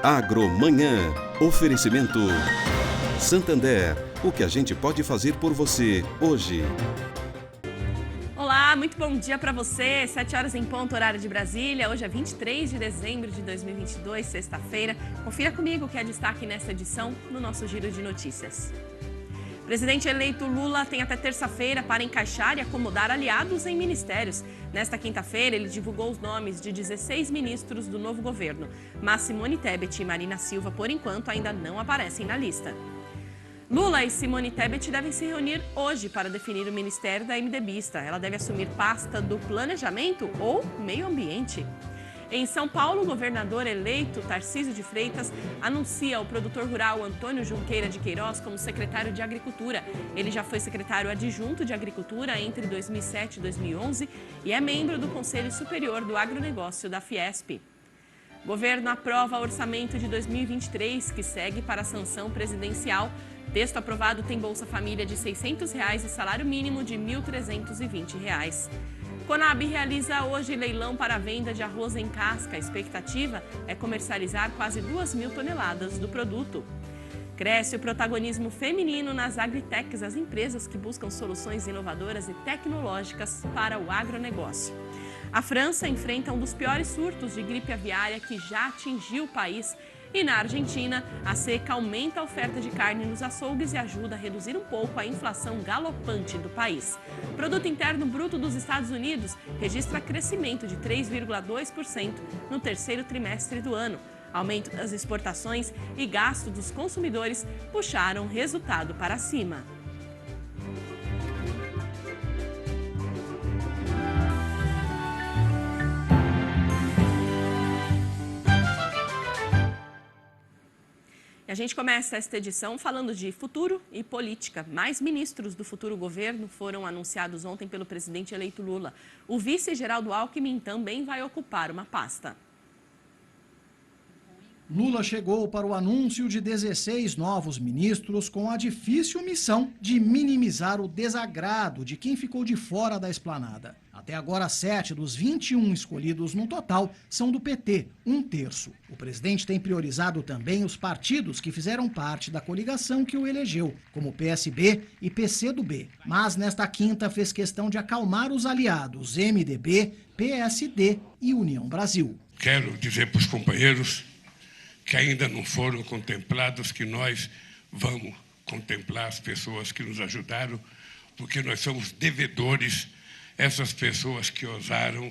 Agromanhã. Oferecimento Santander. O que a gente pode fazer por você hoje? Olá, muito bom dia para você. 7 horas em ponto, horário de Brasília. Hoje é 23 de dezembro de 2022, sexta-feira. Confira comigo o que é destaque nesta edição no nosso Giro de Notícias. Presidente eleito Lula tem até terça-feira para encaixar e acomodar aliados em ministérios. Nesta quinta-feira, ele divulgou os nomes de 16 ministros do novo governo. Mas Simone Tebet e Marina Silva, por enquanto, ainda não aparecem na lista. Lula e Simone Tebet devem se reunir hoje para definir o ministério da MDBista. Ela deve assumir pasta do Planejamento ou Meio Ambiente. Em São Paulo, o governador eleito Tarcísio de Freitas anuncia o produtor rural Antônio Junqueira de Queiroz como secretário de Agricultura. Ele já foi secretário adjunto de Agricultura entre 2007 e 2011 e é membro do Conselho Superior do Agronegócio da Fiesp. O governo aprova o orçamento de 2023, que segue para a sanção presidencial. Texto aprovado tem Bolsa Família de R$ 600 e salário mínimo de R$ 1.320. Conab realiza hoje leilão para a venda de arroz em casca. A expectativa é comercializar quase 2.000 toneladas do produto. Cresce o protagonismo feminino nas agritechs, as empresas que buscam soluções inovadoras e tecnológicas para o agronegócio. A França enfrenta um dos piores surtos de gripe aviária que já atingiu o país. E na Argentina, a seca aumenta a oferta de carne nos açougues e ajuda a reduzir um pouco a inflação galopante do país. O Produto Interno Bruto dos Estados Unidos registra crescimento de 3,2% no terceiro trimestre do ano. Aumento das exportações e gasto dos consumidores puxaram o resultado para cima. A gente começa esta edição falando de futuro e política. Mais ministros do futuro governo foram anunciados ontem pelo presidente eleito Lula. O vice Geraldo Alckmin também vai ocupar uma pasta. Lula chegou para o anúncio de 16 novos ministros com a difícil missão de minimizar o desagrado de quem ficou de fora da esplanada. Até agora, 7 dos 21 escolhidos no total são do PT, um terço. O presidente tem priorizado também os partidos que fizeram parte da coligação que o elegeu, como PSB e PCdoB. Mas nesta quinta fez questão de acalmar os aliados MDB, PSD e União Brasil. Quero dizer para os companheiros que ainda não foram contemplados, que nós vamos contemplar as pessoas que nos ajudaram, porque nós somos devedores, essas pessoas que ousaram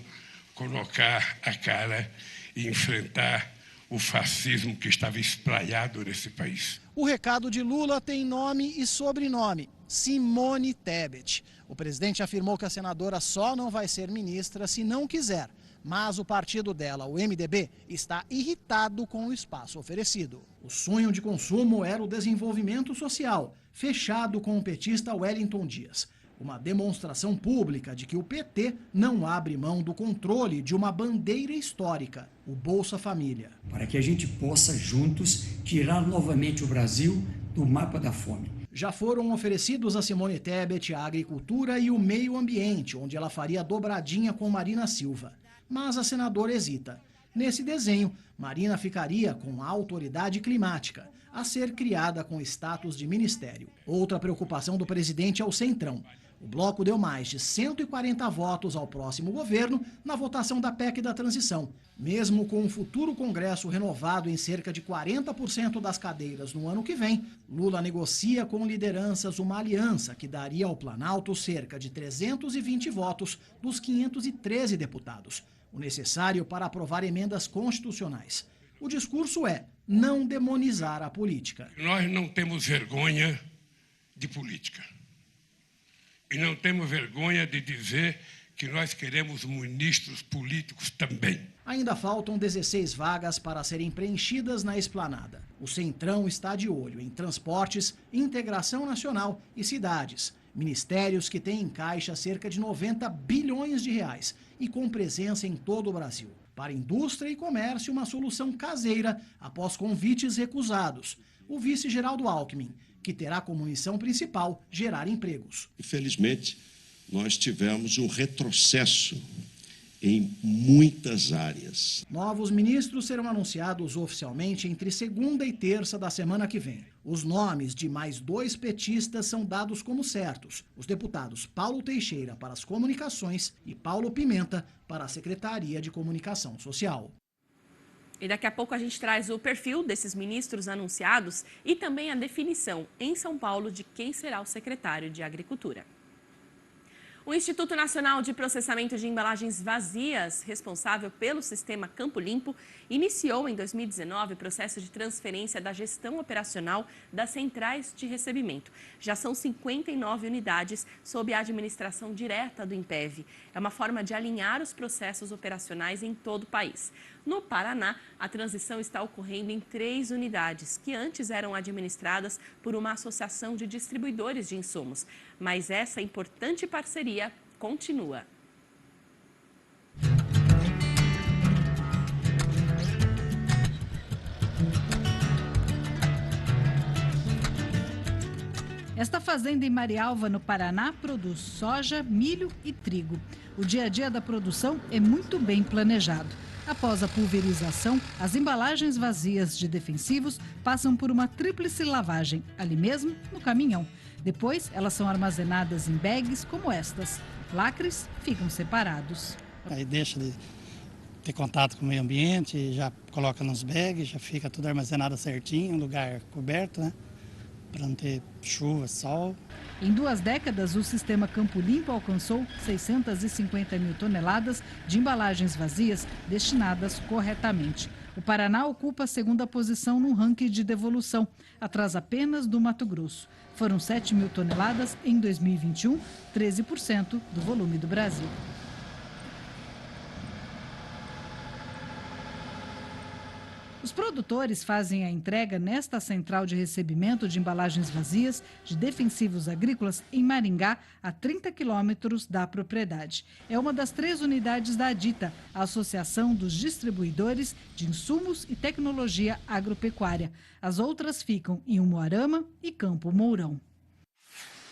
colocar a cara e enfrentar o fascismo que estava espraiado nesse país. O recado de Lula tem nome e sobrenome: Simone Tebet. O presidente afirmou que a senadora só não vai ser ministra se não quiser. Mas o partido dela, o MDB, está irritado com o espaço oferecido. O sonho de consumo era o desenvolvimento social, fechado com o petista Wellington Dias. Uma demonstração pública de que o PT não abre mão do controle de uma bandeira histórica, o Bolsa Família. Para que a gente possa juntos tirar novamente o Brasil do mapa da fome. Já foram oferecidos a Simone Tebet a agricultura e o meio ambiente, onde ela faria dobradinha com Marina Silva. Mas a senadora hesita. Nesse desenho, Marina ficaria com a autoridade climática, a ser criada com status de ministério. Outra preocupação do presidente é o Centrão. O bloco deu mais de 140 votos ao próximo governo na votação da PEC da transição. Mesmo com um futuro Congresso renovado em cerca de 40% das cadeiras no ano que vem, Lula negocia com lideranças uma aliança que daria ao Planalto cerca de 320 votos dos 513 deputados, o necessário para aprovar emendas constitucionais. O discurso é não demonizar a política. Nós não temos vergonha de política. E não temos vergonha de dizer que nós queremos ministros políticos também. Ainda faltam 16 vagas para serem preenchidas na esplanada. O Centrão está de olho em transportes, integração nacional e cidades. Ministérios que têm em caixa cerca de 90 bilhões de reais e com presença em todo o Brasil. Para indústria e comércio, uma solução caseira após convites recusados. O vice Geraldo Alckmin, que terá como missão principal gerar empregos. Infelizmente, nós tivemos um retrocesso em muitas áreas. Novos ministros serão anunciados oficialmente entre segunda e terça da semana que vem. Os nomes de mais 2 petistas são dados como certos: os deputados Paulo Teixeira para as comunicações e Paulo Pimenta para a Secretaria de Comunicação Social. E daqui a pouco a gente traz o perfil desses ministros anunciados e também a definição em São Paulo de quem será o secretário de Agricultura. O Instituto Nacional de Processamento de Embalagens Vazias, responsável pelo sistema Campo Limpo, iniciou em 2019 o processo de transferência da gestão operacional das centrais de recebimento. Já são 59 unidades sob a administração direta do INPEV. É uma forma de alinhar os processos operacionais em todo o país. No Paraná, a transição está ocorrendo em 3 unidades, que antes eram administradas por uma associação de distribuidores de insumos. Mas essa importante parceria continua. Esta fazenda em Marialva, no Paraná, produz soja, milho e trigo. O dia a dia da produção é muito bem planejado. Após a pulverização, as embalagens vazias de defensivos passam por uma tríplice lavagem, ali mesmo no caminhão. Depois, elas são armazenadas em bags como estas. Lacres ficam separados. Aí deixa de ter contato com o meio ambiente, já coloca nos bags, já fica tudo armazenado certinho, lugar coberto, né? Para não ter chuva, sol. Em 2 décadas, o sistema Campo Limpo alcançou 650 mil toneladas de embalagens vazias destinadas corretamente. O Paraná ocupa a 2ª posição no ranking de devolução, atrás apenas do Mato Grosso. Foram 7 mil toneladas em 2021, 13% do volume do Brasil. Os produtores fazem a entrega nesta central de recebimento de embalagens vazias de defensivos agrícolas em Maringá, a 30 quilômetros da propriedade. É uma das 3 unidades da ADITA, a Associação dos Distribuidores de Insumos e Tecnologia Agropecuária. As outras ficam em Umuarama e Campo Mourão.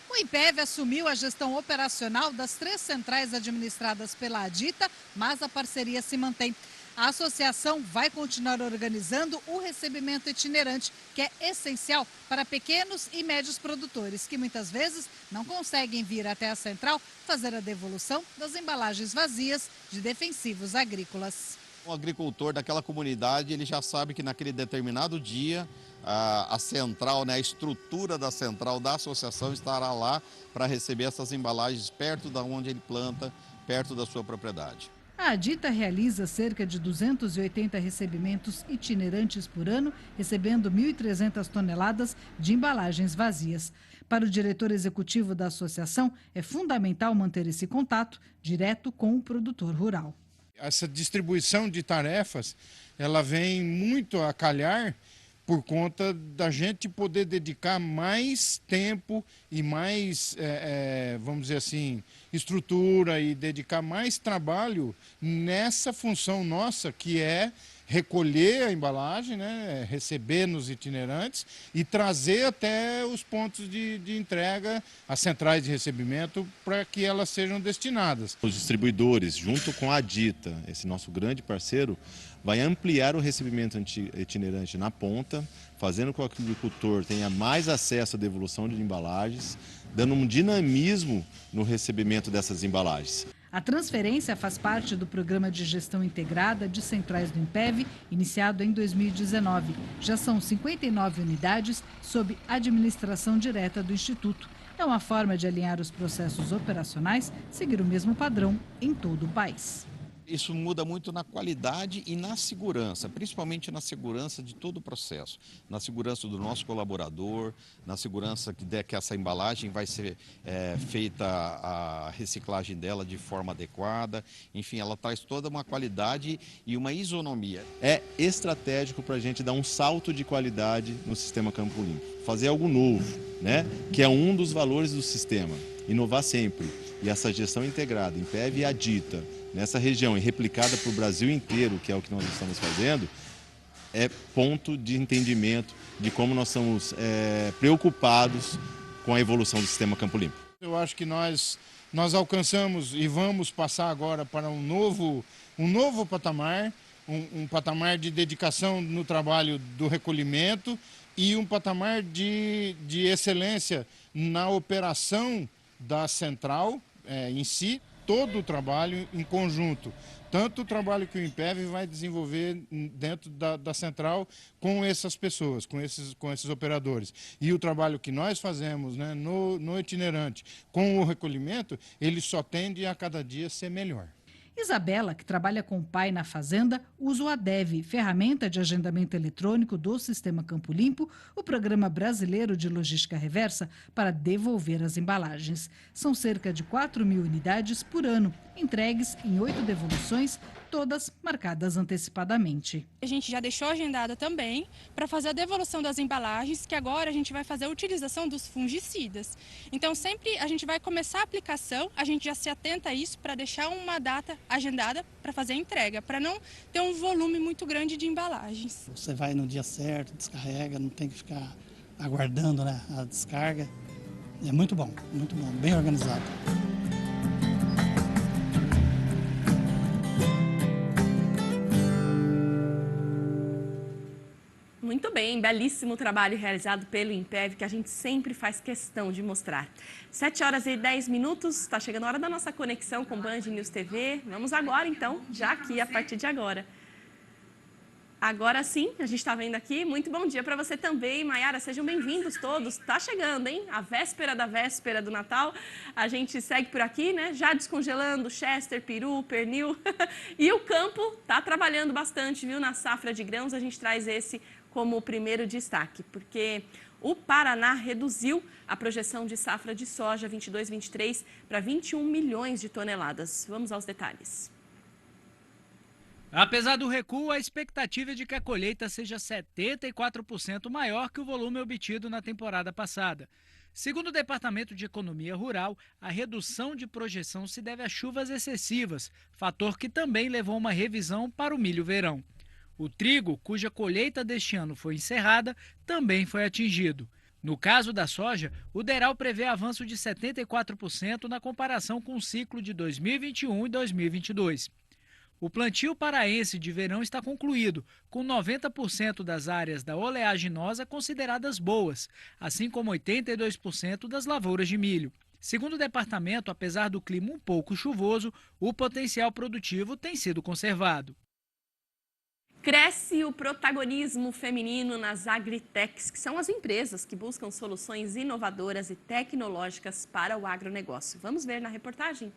O INPEV assumiu a gestão operacional das 3 centrais administradas pela ADITA, mas a parceria se mantém. A associação vai continuar organizando o recebimento itinerante, que é essencial para pequenos e médios produtores, que muitas vezes não conseguem vir até a central fazer a devolução das embalagens vazias de defensivos agrícolas. O agricultor daquela comunidade, ele já sabe que naquele determinado dia a central, né, a estrutura da central da associação estará lá para receber essas embalagens perto de onde ele planta, perto da sua propriedade. A ADITA realiza cerca de 280 recebimentos itinerantes por ano, recebendo 1.300 toneladas de embalagens vazias. Para o diretor executivo da associação, é fundamental manter esse contato direto com o produtor rural. Essa distribuição de tarefas, ela vem muito a calhar por conta da gente poder dedicar mais tempo e mais, vamos dizer assim, estrutura e dedicar mais trabalho nessa função nossa, que é recolher a embalagem, né, receber nos itinerantes e trazer até os pontos de entrega, as centrais de recebimento, para que elas sejam destinadas. Os distribuidores, junto com a ADITA, esse nosso grande parceiro, vai ampliar o recebimento itinerante na ponta, fazendo com que o agricultor tenha mais acesso à devolução de embalagens, dando um dinamismo no recebimento dessas embalagens. A transferência faz parte do Programa de Gestão Integrada de Centrais do INPEV, iniciado em 2019. Já são 59 unidades sob administração direta do Instituto. É uma forma de alinhar os processos operacionais, seguir o mesmo padrão em todo o país. Isso muda muito na qualidade e na segurança, principalmente na segurança de todo o processo, na segurança do nosso colaborador, na segurança que essa embalagem vai ser feita a reciclagem dela de forma adequada. Enfim, ela traz toda uma qualidade e uma isonomia. É estratégico para a gente dar um salto de qualidade no sistema Campo Limpo, fazer algo novo, né? Que é um dos valores do sistema, inovar sempre. E essa gestão integrada, INPEV e ADITA, nessa região e replicada para o Brasil inteiro, que é o que nós estamos fazendo, é ponto de entendimento de como nós estamos preocupados com a evolução do sistema Campo Limpo. Eu acho que nós nós alcançamos e vamos passar agora para um novo patamar, um patamar de dedicação no trabalho do recolhimento e um patamar de excelência na operação da central em si, todo o trabalho em conjunto. Tanto o trabalho que o INPEV vai desenvolver dentro da central com essas pessoas, com esses operadores. E o trabalho que nós fazemos, né, no itinerante com o recolhimento, ele só tende a cada dia ser melhor. Isabela, que trabalha com o pai na fazenda, usa o ADEV, ferramenta de agendamento eletrônico do Sistema Campo Limpo, o Programa Brasileiro de Logística Reversa, para devolver as embalagens. São cerca de 4.000 unidades por ano, entregues em 8 devoluções, todas marcadas antecipadamente. A gente já deixou agendada também para fazer a devolução das embalagens, que agora a gente vai fazer a utilização dos fungicidas. Então, sempre a gente vai começar a aplicação, a gente já se atenta a isso para deixar uma data agendada para fazer a entrega, para não ter um volume muito grande de embalagens. Você vai no dia certo, descarrega, não tem que ficar aguardando, né, a descarga. É muito bom, bem organizado. Muito bem, belíssimo trabalho realizado pelo INPEV, que a gente sempre faz questão de mostrar. 7h10, está chegando a hora da nossa conexão com Band News TV. Vamos agora, então, já aqui, a partir de agora. Agora sim, a gente está vendo aqui. Muito bom dia para você também, Maiara. Sejam bem-vindos todos. Está chegando, hein? A véspera do Natal. A gente segue por aqui, né? Já descongelando Chester, peru, pernil. E o campo está trabalhando bastante, viu? Na safra de grãos, a gente traz esse como o primeiro destaque, porque o Paraná reduziu a projeção de safra de soja 22-23 para 21 milhões de toneladas. Vamos aos detalhes. Apesar do recuo, a expectativa é de que a colheita seja 74% maior que o volume obtido na temporada passada. Segundo o Departamento de Economia Rural, a redução de projeção se deve a chuvas excessivas, fator que também levou uma revisão para o milho-verão. O trigo, cuja colheita deste ano foi encerrada, também foi atingido. No caso da soja, o DERAL prevê avanço de 74% na comparação com o ciclo de 2021 e 2022. O plantio paraense de verão está concluído, com 90% das áreas da oleaginosa consideradas boas, assim como 82% das lavouras de milho. Segundo o departamento, apesar do clima um pouco chuvoso, o potencial produtivo tem sido conservado. Cresce o protagonismo feminino nas agritechs, que são as empresas que buscam soluções inovadoras e tecnológicas para o agronegócio. Vamos ver na reportagem.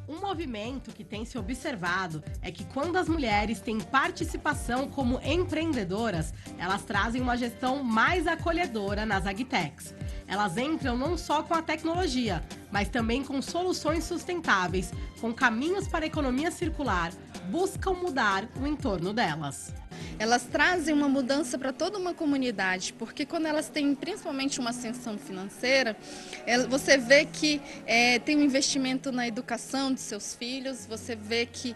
Um movimento que tem se observado é que quando as mulheres têm participação como empreendedoras, elas trazem uma gestão mais acolhedora nas agtechs. Elas entram não só com a tecnologia, mas também com soluções sustentáveis, com caminhos para a economia circular, buscam mudar o entorno delas. Elas trazem uma mudança para toda uma comunidade, porque quando elas têm principalmente uma ascensão financeira, você vê que tem um investimento na educação de seus filhos, você vê que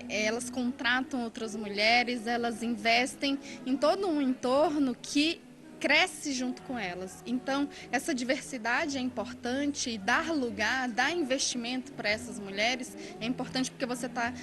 elas contratam outras mulheres, elas investem em todo um entorno que cresce junto com elas. Então, essa diversidade é importante, dar lugar, dar investimento para essas mulheres é importante porque você está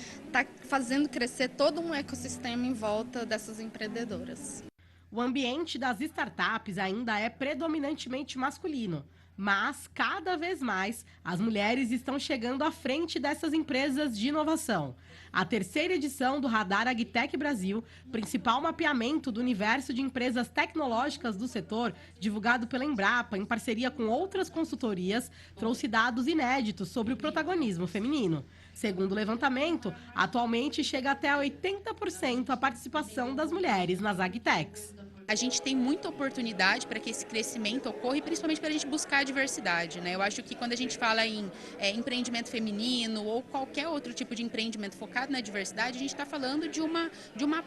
fazendo crescer todo um ecossistema em volta dessas empreendedoras. O ambiente das startups ainda é predominantemente masculino, mas cada vez mais as mulheres estão chegando à frente dessas empresas de inovação. A terceira edição do Radar Agtech Brasil, principal mapeamento do universo de empresas tecnológicas do setor, divulgado pela Embrapa em parceria com outras consultorias, trouxe dados inéditos sobre o protagonismo feminino. Segundo o levantamento, atualmente chega até 80% a participação das mulheres nas agtechs. A gente tem muita oportunidade para que esse crescimento ocorra e principalmente para a gente buscar a diversidade, né? Eu acho que quando a gente fala em empreendimento feminino ou qualquer outro tipo de empreendimento focado na diversidade, a gente está falando de uma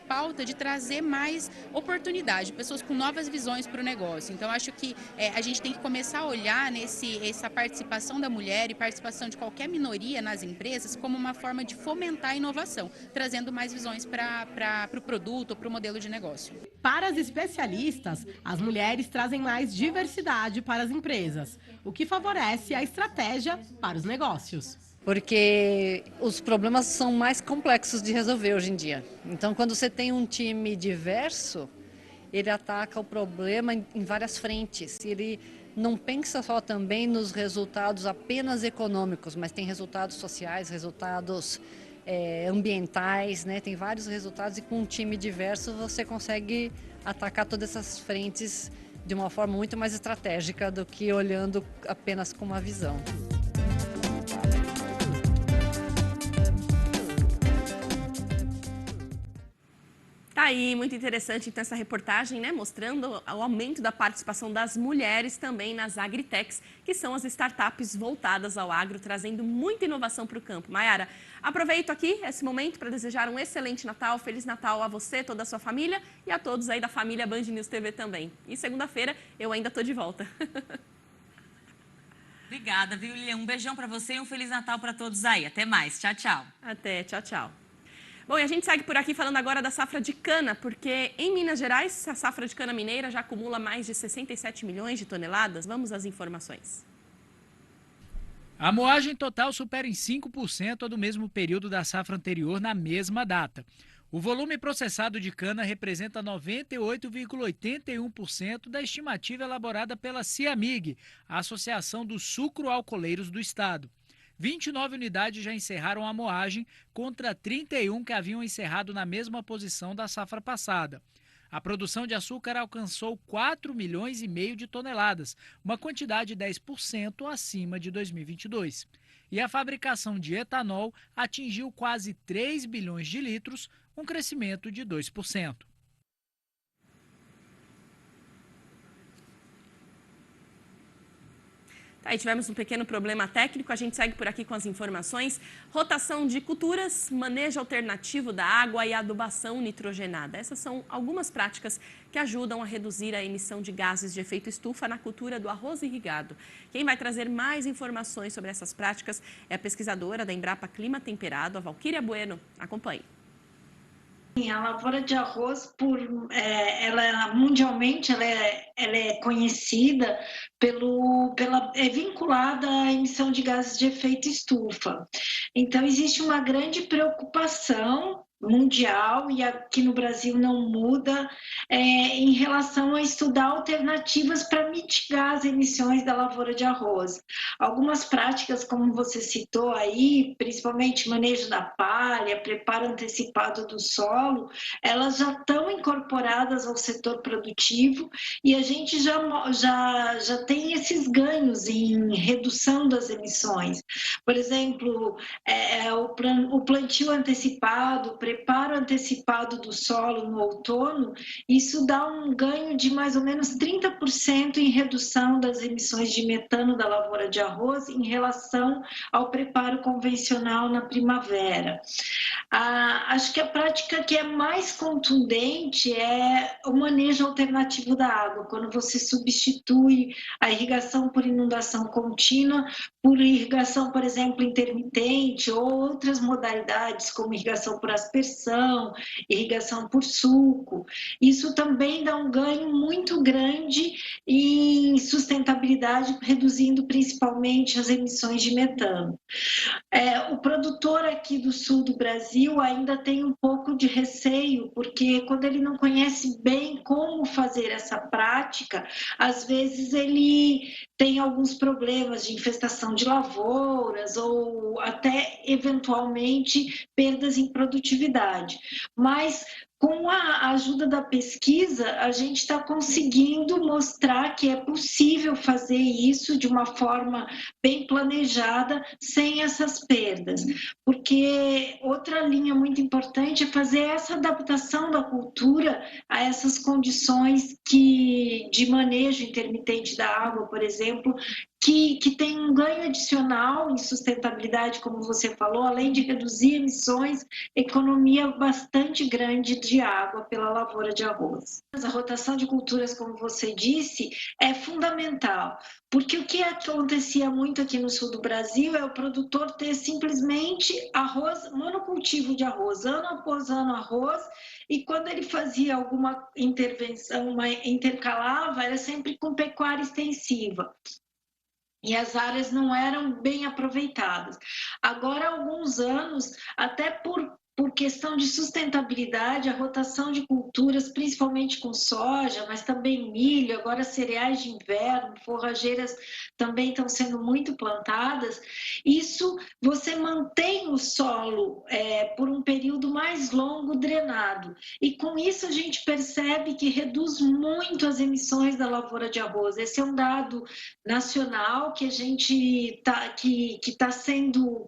pauta de trazer mais oportunidade, pessoas com novas visões para o negócio. Então, acho que a gente tem que começar a olhar essa participação da mulher e participação de qualquer minoria nas empresas como uma forma de fomentar a inovação, trazendo mais visões para o produto ou para o modelo de negócio. Para as especialistas, as mulheres trazem mais diversidade para as empresas, o que favorece a estratégia para os negócios. Porque os problemas são mais complexos de resolver hoje em dia. Então, quando você tem um time diverso, ele ataca o problema em várias frentes. Ele não pensa só também nos resultados apenas econômicos, mas tem resultados sociais, resultados ambientais, né? Tem vários resultados e com um time diverso você consegue atacar todas essas frentes de uma forma muito mais estratégica do que olhando apenas com uma visão. Tá aí, muito interessante então essa reportagem, né, mostrando o aumento da participação das mulheres também nas agritechs, que são as startups voltadas ao agro, trazendo muita inovação para o campo. Maiara, aproveito aqui esse momento para desejar um excelente Natal, Feliz Natal a você, toda a sua família e a todos aí da família Band News TV também. E segunda-feira eu ainda tô de volta. Obrigada, viu, Lilian? Um beijão para você e um Feliz Natal para todos aí. Até mais. Tchau, tchau. Até, tchau, tchau. Bom, e a gente segue por aqui falando agora da safra de cana, porque em Minas Gerais, a safra de cana mineira já acumula mais de 67 milhões de toneladas. Vamos às informações. A moagem total supera em 5% a do mesmo período da safra anterior na mesma data. O volume processado de cana representa 98,81% da estimativa elaborada pela CIAMIG, a Associação dos Sucroalcooleiros do Estado. 29 unidades já encerraram a moagem, contra 31 que haviam encerrado na mesma posição da safra passada. A produção de açúcar alcançou 4,5 milhões de toneladas, uma quantidade 10% acima de 2022. E a fabricação de etanol atingiu quase 3 bilhões de litros, um crescimento de 2%. Aí tivemos um pequeno problema técnico, a gente segue por aqui com as informações. Rotação de culturas, manejo alternativo da água e adubação nitrogenada. Essas são algumas práticas que ajudam a reduzir a emissão de gases de efeito estufa na cultura do arroz irrigado. Quem vai trazer mais informações sobre essas práticas é a pesquisadora da Embrapa Clima Temperado, a Valquíria Bueno. Acompanhe. A lavoura de arroz, mundialmente, ela é conhecida é vinculada à emissão de gases de efeito estufa. Então, existe uma grande preocupação mundial, e aqui no Brasil não muda, em relação a estudar alternativas para mitigar as emissões da lavoura de arroz. Algumas práticas, como você citou aí, principalmente manejo da palha, preparo antecipado do solo, elas já estão incorporadas ao setor produtivo e a gente já tem esses ganhos em redução das emissões. Por exemplo, o plantio antecipado, preparo antecipado do solo no outono, isso dá um ganho de mais ou menos 30% em redução das emissões de metano da lavoura de arroz em relação ao preparo convencional na primavera. Acho que a prática que é mais contundente é o manejo alternativo da água, quando você substitui a irrigação por inundação contínua por irrigação, por exemplo, intermitente ou outras modalidades, como irrigação por aspersão, irrigação por suco. Isso também dá um ganho muito grande em sustentabilidade, reduzindo principalmente as emissões de metano. O produtor aqui do sul do Brasil ainda tem um pouco de receio, porque quando ele não conhece bem como fazer essa prática, às vezes ele tem alguns problemas de infestação de lavouras ou até, eventualmente, perdas em produtividade. Mas, com a ajuda da pesquisa, a gente está conseguindo mostrar que é possível fazer isso de uma forma bem planejada, sem essas perdas. Porque outra linha muito importante é fazer essa adaptação da cultura a essas condições de manejo intermitente da água, por exemplo, que tem um ganho adicional em sustentabilidade, como você falou, além de reduzir emissões, economia bastante grande de água pela lavoura de arroz. A rotação de culturas, como você disse, é fundamental, porque o que acontecia muito aqui no sul do Brasil é o produtor ter simplesmente arroz, monocultivo de arroz, ano após ano arroz, e quando ele fazia alguma intervenção, intercalava, era sempre com pecuária extensiva. E as áreas não eram bem aproveitadas. Agora, há alguns anos, até por questão de sustentabilidade, a rotação de culturas, principalmente com soja, mas também milho, agora cereais de inverno, forrageiras também estão sendo muito plantadas. Isso você mantém o solo por um período mais longo drenado. E com isso a gente percebe que reduz muito as emissões da lavoura de arroz. Esse é um dado nacional que a gente que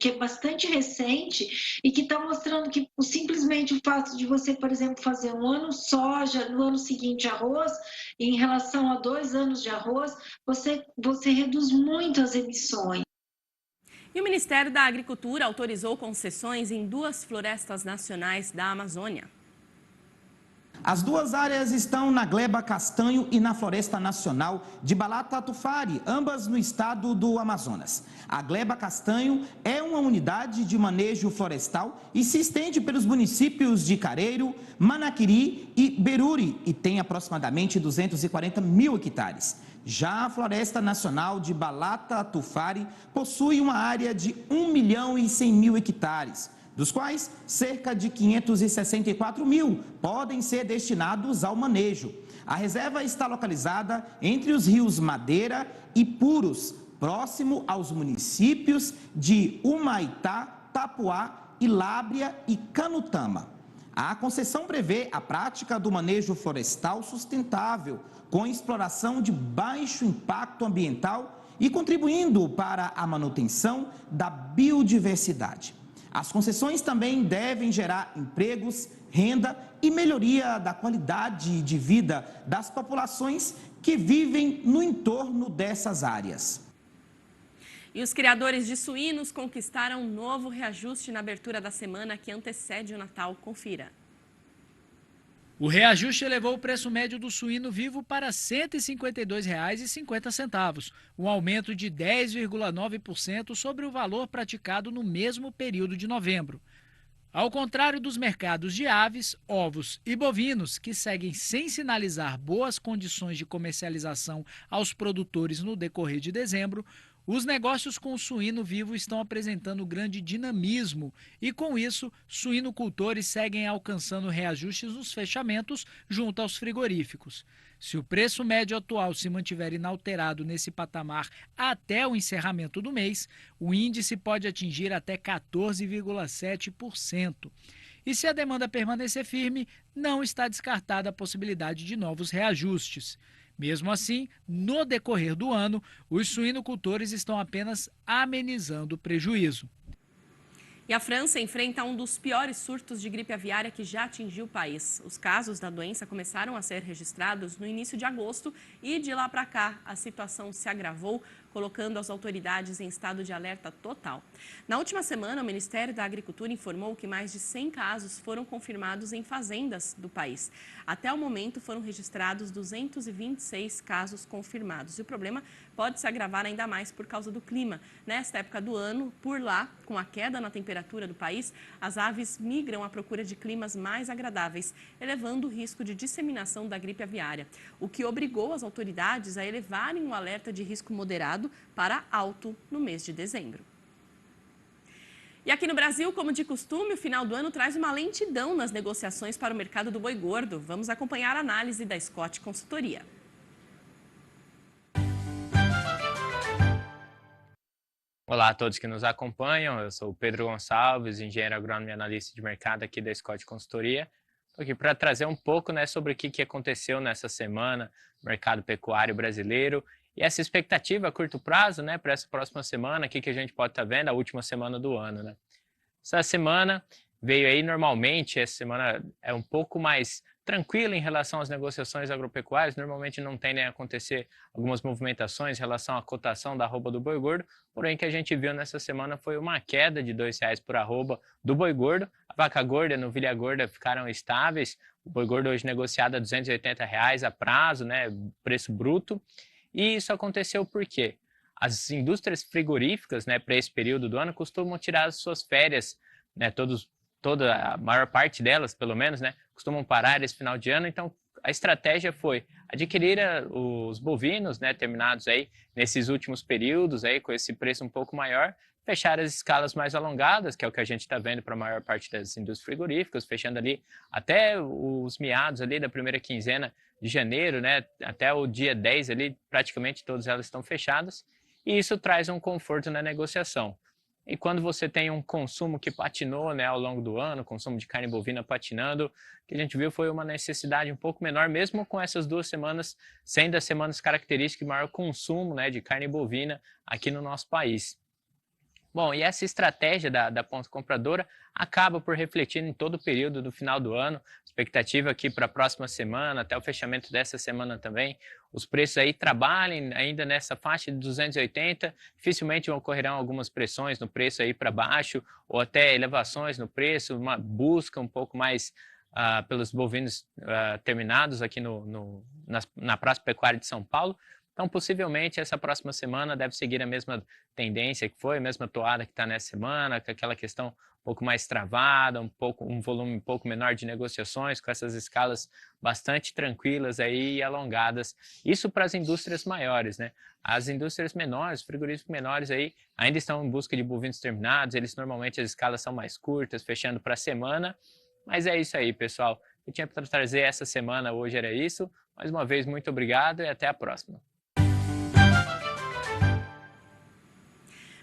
é bastante recente e que está mostrando que simplesmente o fato de você, por exemplo, fazer um ano soja, no ano seguinte arroz, em relação a 2 anos de arroz, você reduz muito as emissões. E o Ministério da Agricultura autorizou concessões em 2 florestas nacionais da Amazônia. As 2 áreas estão na Gleba Castanho e na Floresta Nacional de Balata Tufari, ambas no estado do Amazonas. A Gleba Castanho é uma unidade de manejo florestal e se estende pelos municípios de Careiro, Manaquiri e Beruri e tem aproximadamente 240 mil hectares. Já a Floresta Nacional de Balata Tufari possui uma área de 1.100.000 hectares. Dos quais cerca de 564 mil podem ser destinados ao manejo. A reserva está localizada entre os rios Madeira e Puros, próximo aos municípios de Humaitá, Tapuá, Ilábria e Canutama. A concessão prevê a prática do manejo florestal sustentável, com exploração de baixo impacto ambiental e contribuindo para a manutenção da biodiversidade. As concessões também devem gerar empregos, renda e melhoria da qualidade de vida das populações que vivem no entorno dessas áreas. E os criadores de suínos conquistaram um novo reajuste na abertura da semana que antecede o Natal. Confira. O reajuste elevou o preço médio do suíno vivo para R$ 152,50, um aumento de 10,9% sobre o valor praticado no mesmo período de novembro. Ao contrário dos mercados de aves, ovos e bovinos, que seguem sem sinalizar boas condições de comercialização aos produtores no decorrer de dezembro, os negócios com o suíno vivo estão apresentando grande dinamismo e, com isso, suinocultores seguem alcançando reajustes nos fechamentos junto aos frigoríficos. Se o preço médio atual se mantiver inalterado nesse patamar até o encerramento do mês, o índice pode atingir até 14,7%. E se a demanda permanecer firme, não está descartada a possibilidade de novos reajustes. Mesmo assim, no decorrer do ano, os suinocultores estão apenas amenizando o prejuízo. E a França enfrenta um dos piores surtos de gripe aviária que já atingiu o país. Os casos da doença começaram a ser registrados no início de agosto e de lá para cá a situação se agravou, colocando as autoridades em estado de alerta total. Na última semana, o Ministério da Agricultura informou que mais de 100 casos foram confirmados em fazendas do país. Até o momento, foram registrados 226 casos confirmados. E o problema pode se agravar ainda mais por causa do clima. Nesta época do ano, por lá, com a queda na temperatura do país, as aves migram à procura de climas mais agradáveis, elevando o risco de disseminação da gripe aviária, o que obrigou as autoridades a elevarem o alerta de risco moderado para alto no mês de dezembro. E aqui no Brasil, como de costume, o final do ano traz uma lentidão nas negociações para o mercado do boi gordo. Vamos acompanhar a análise da Scott Consultoria. Olá a todos que nos acompanham, eu sou o Pedro Gonçalves, engenheiro agrônomo e analista de mercado aqui da Scott Consultoria. Estou aqui para trazer um pouco, né, sobre o que aconteceu nessa semana no mercado pecuário brasileiro e essa expectativa a curto prazo, né, para essa próxima semana, o que a gente pode estar vendo, a última semana do ano, né. Essa semana veio aí, normalmente, essa semana é um pouco mais tranquila em relação às negociações agropecuárias, normalmente não tem nem acontecer algumas movimentações em relação à cotação da arroba do boi gordo, porém o que a gente viu nessa semana foi uma queda de R$2 por arroba do boi gordo, a vaca gorda e a novilha gorda ficaram estáveis, o boi gordo hoje negociado a R$280 a prazo, né, preço bruto, e isso aconteceu por quê? As indústrias frigoríficas, né, para esse período do ano costumam tirar as suas férias, né, toda a maior parte delas, pelo menos, né, costumam parar esse final de ano. Então, a estratégia foi adquirir os bovinos, né, terminados aí nesses últimos períodos aí com esse preço um pouco maior, fechar as escalas mais alongadas, que é o que a gente está vendo para a maior parte das indústrias frigoríficas, fechando ali até os meados ali da primeira quinzena de janeiro, né, até o dia 10 ali, praticamente todas elas estão fechadas, e isso traz um conforto na negociação. E quando você tem um consumo que patinou, né, ao longo do ano, consumo de carne bovina patinando, o que a gente viu foi uma necessidade um pouco menor, mesmo com essas 2 semanas, sendo as semanas características de maior consumo, né, de carne bovina aqui no nosso país. Bom, e essa estratégia da ponta compradora acaba por refletir em todo o período do final do ano, expectativa aqui para a próxima semana, até o fechamento dessa semana também, os preços aí trabalhem ainda nessa faixa de 280, dificilmente ocorrerão algumas pressões no preço aí para baixo, ou até elevações no preço, uma busca um pouco mais pelos bovinos terminados aqui na Praça Pecuária de São Paulo. Então, possivelmente, essa próxima semana deve seguir a mesma tendência que foi, a mesma toada que está nessa semana, com aquela questão um pouco mais travada, um volume um pouco menor de negociações, com essas escalas bastante tranquilas aí e alongadas. Isso para as indústrias maiores, né? As indústrias menores, frigoríficos menores aí, ainda estão em busca de bovinos terminados, eles normalmente as escalas são mais curtas, fechando para a semana. Mas é isso aí, pessoal. Eu tinha para trazer essa semana, hoje era isso. Mais uma vez, muito obrigado e até a próxima.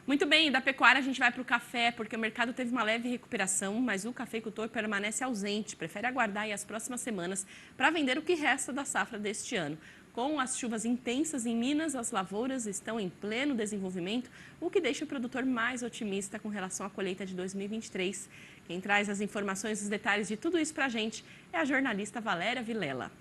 Muito bem, da pecuária a gente vai para o café, porque o mercado teve uma leve recuperação, mas o cafeicultor permanece ausente, prefere aguardar aí as próximas semanas para vender o que resta da safra deste ano. Com as chuvas intensas em Minas, as lavouras estão em pleno desenvolvimento, o que deixa o produtor mais otimista com relação à colheita de 2023. Quem traz as informações e os detalhes de tudo isso para a gente é a jornalista Valéria Vilela.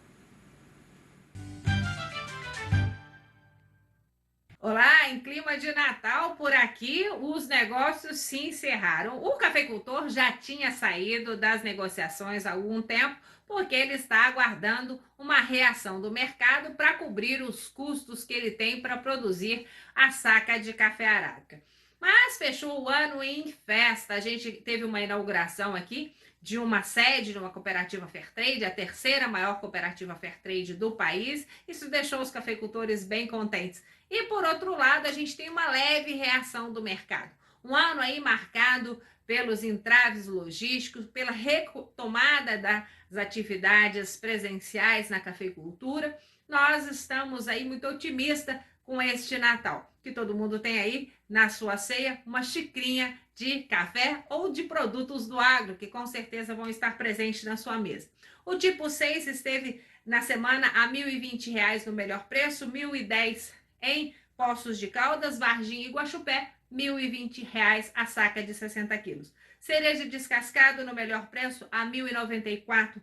Olá, em clima de Natal por aqui, os negócios se encerraram. O cafeicultor já tinha saído das negociações há algum tempo, porque ele está aguardando uma reação do mercado para cobrir os custos que ele tem para produzir a saca de café arábica. Mas fechou o ano em festa. A gente teve uma inauguração aqui de uma sede de uma cooperativa Fairtrade, a terceira maior cooperativa Fairtrade do país. Isso deixou os cafeicultores bem contentes. E, por outro lado, a gente tem uma leve reação do mercado. Um ano aí marcado pelos entraves logísticos, pela retomada das atividades presenciais na cafeicultura. Nós estamos aí muito otimistas com este Natal, que todo mundo tem aí na sua ceia uma xicrinha de café ou de produtos do agro, que com certeza vão estar presentes na sua mesa. O tipo 6 esteve na semana a R$ 1.020 no melhor preço, R$ 1.010 em Poços de Caldas, Varginha e Guaxupé, R$ 1.020 a saca de 60 quilos. Cereja descascado no melhor preço a R$ 1.094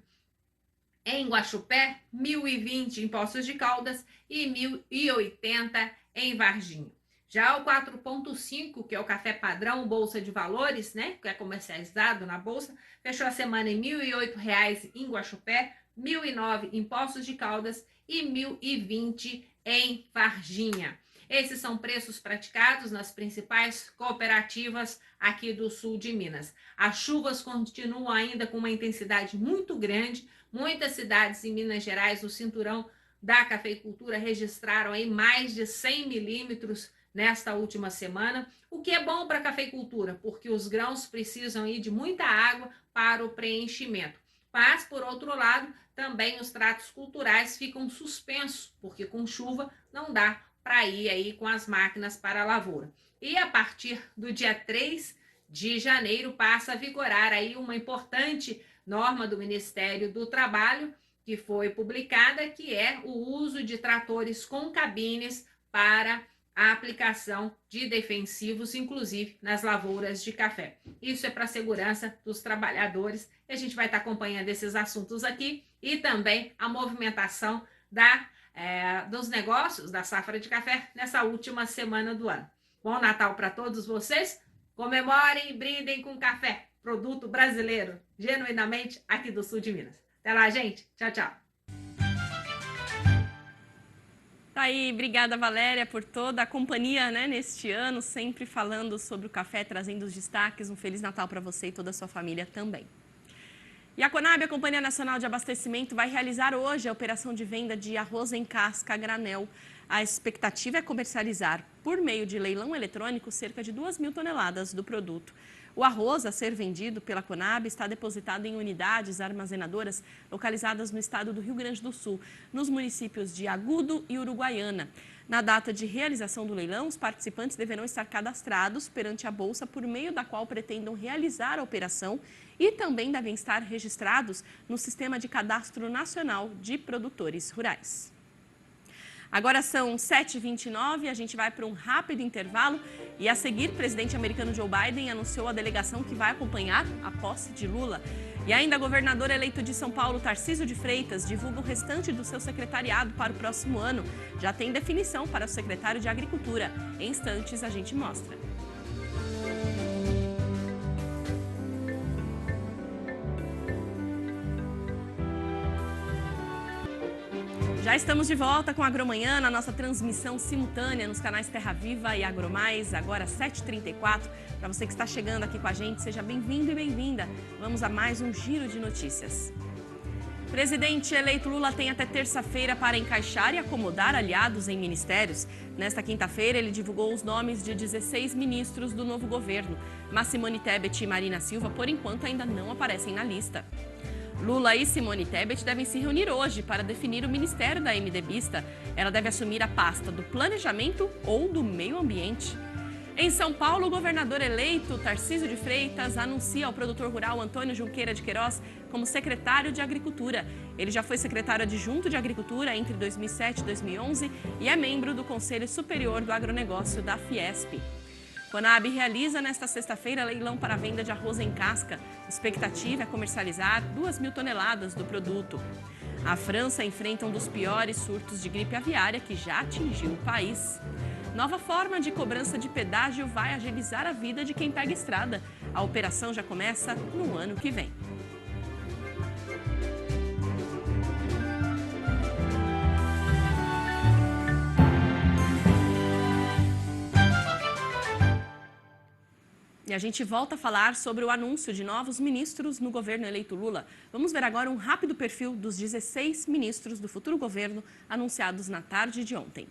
em Guaxupé, R$ 1.020 em Poços de Caldas e R$ 1.080 em Varginha. Já o 4.5, que é o café padrão Bolsa de Valores, né, que é comercializado na Bolsa, fechou a semana em R$ 1.008 em Guaxupé, R$ 1.009 em Poços de Caldas e R$ 1.020 em Varginha. Esses são preços praticados nas principais cooperativas aqui do sul de Minas. As chuvas continuam ainda com uma intensidade muito grande. Muitas cidades em Minas Gerais, o cinturão da cafeicultura, registraram aí mais de 100 milímetros nesta última semana, o que é bom para a cafeicultura, porque os grãos precisam aí de muita água para o preenchimento. Mas, por outro lado, também os tratos culturais ficam suspensos, porque com chuva não dá para ir aí com as máquinas para a lavoura. E a partir do dia 3 de janeiro passa a vigorar aí uma importante norma do Ministério do Trabalho, que foi publicada, que é o uso de tratores com cabines para a aplicação de defensivos, inclusive nas lavouras de café. Isso é para a segurança dos trabalhadores. E a gente vai estar acompanhando esses assuntos aqui e também a movimentação dos negócios da safra de café nessa última semana do ano. Bom Natal para todos vocês. Comemorem e brindem com café, produto brasileiro, genuinamente aqui do sul de Minas. Até lá, gente. Tchau, tchau. Tá aí, obrigada Valéria por toda a companhia, né, neste ano, sempre falando sobre o café, trazendo os destaques. Um Feliz Natal para você e toda a sua família também. E a Conab, a Companhia Nacional de Abastecimento, vai realizar hoje a operação de venda de arroz em casca a granel. A expectativa é comercializar, por meio de leilão eletrônico, cerca de 2.000 toneladas do produto. O arroz a ser vendido pela Conab está depositado em unidades armazenadoras localizadas no estado do Rio Grande do Sul, nos municípios de Agudo e Uruguaiana. Na data de realização do leilão, os participantes deverão estar cadastrados perante a Bolsa, por meio da qual pretendam realizar a operação, e também devem estar registrados no Sistema de Cadastro Nacional de Produtores Rurais. Agora são 7h29, a gente vai para um rápido intervalo e a seguir, o presidente americano Joe Biden anunciou a delegação que vai acompanhar a posse de Lula. E ainda, governador eleito de São Paulo, Tarcísio de Freitas, divulga o restante do seu secretariado para o próximo ano. Já tem definição para o secretário de Agricultura. Em instantes, a gente mostra. Já estamos de volta com a Agromanhã, na nossa transmissão simultânea nos canais Terra Viva e Agromais, agora 7h34. Para você que está chegando aqui com a gente, seja bem-vindo e bem-vinda. Vamos a mais um giro de notícias. Presidente eleito Lula tem até terça-feira para encaixar e acomodar aliados em ministérios. Nesta quinta-feira, ele divulgou os nomes de 16 ministros do novo governo. Mas Simone Tebet e Marina Silva, por enquanto, ainda não aparecem na lista. Lula e Simone Tebet devem se reunir hoje para definir o ministério da MDBista. Ela deve assumir a pasta do Planejamento ou do Meio Ambiente. Em São Paulo, o governador eleito, Tarcísio de Freitas, anuncia ao produtor rural Antônio Junqueira de Queiroz como secretário de Agricultura. Ele já foi secretário adjunto de Agricultura entre 2007 e 2011 e é membro do Conselho Superior do Agronegócio da Fiesp. Conab realiza nesta sexta-feira leilão para a venda de arroz em casca. A expectativa é comercializar 2.000 toneladas do produto. A França enfrenta um dos piores surtos de gripe aviária que já atingiu o país. Nova forma de cobrança de pedágio vai agilizar a vida de quem pega estrada. A operação já começa no ano que vem. E a gente volta a falar sobre o anúncio de novos ministros no governo eleito Lula. Vamos ver agora um rápido perfil dos 16 ministros do futuro governo anunciados na tarde de ontem.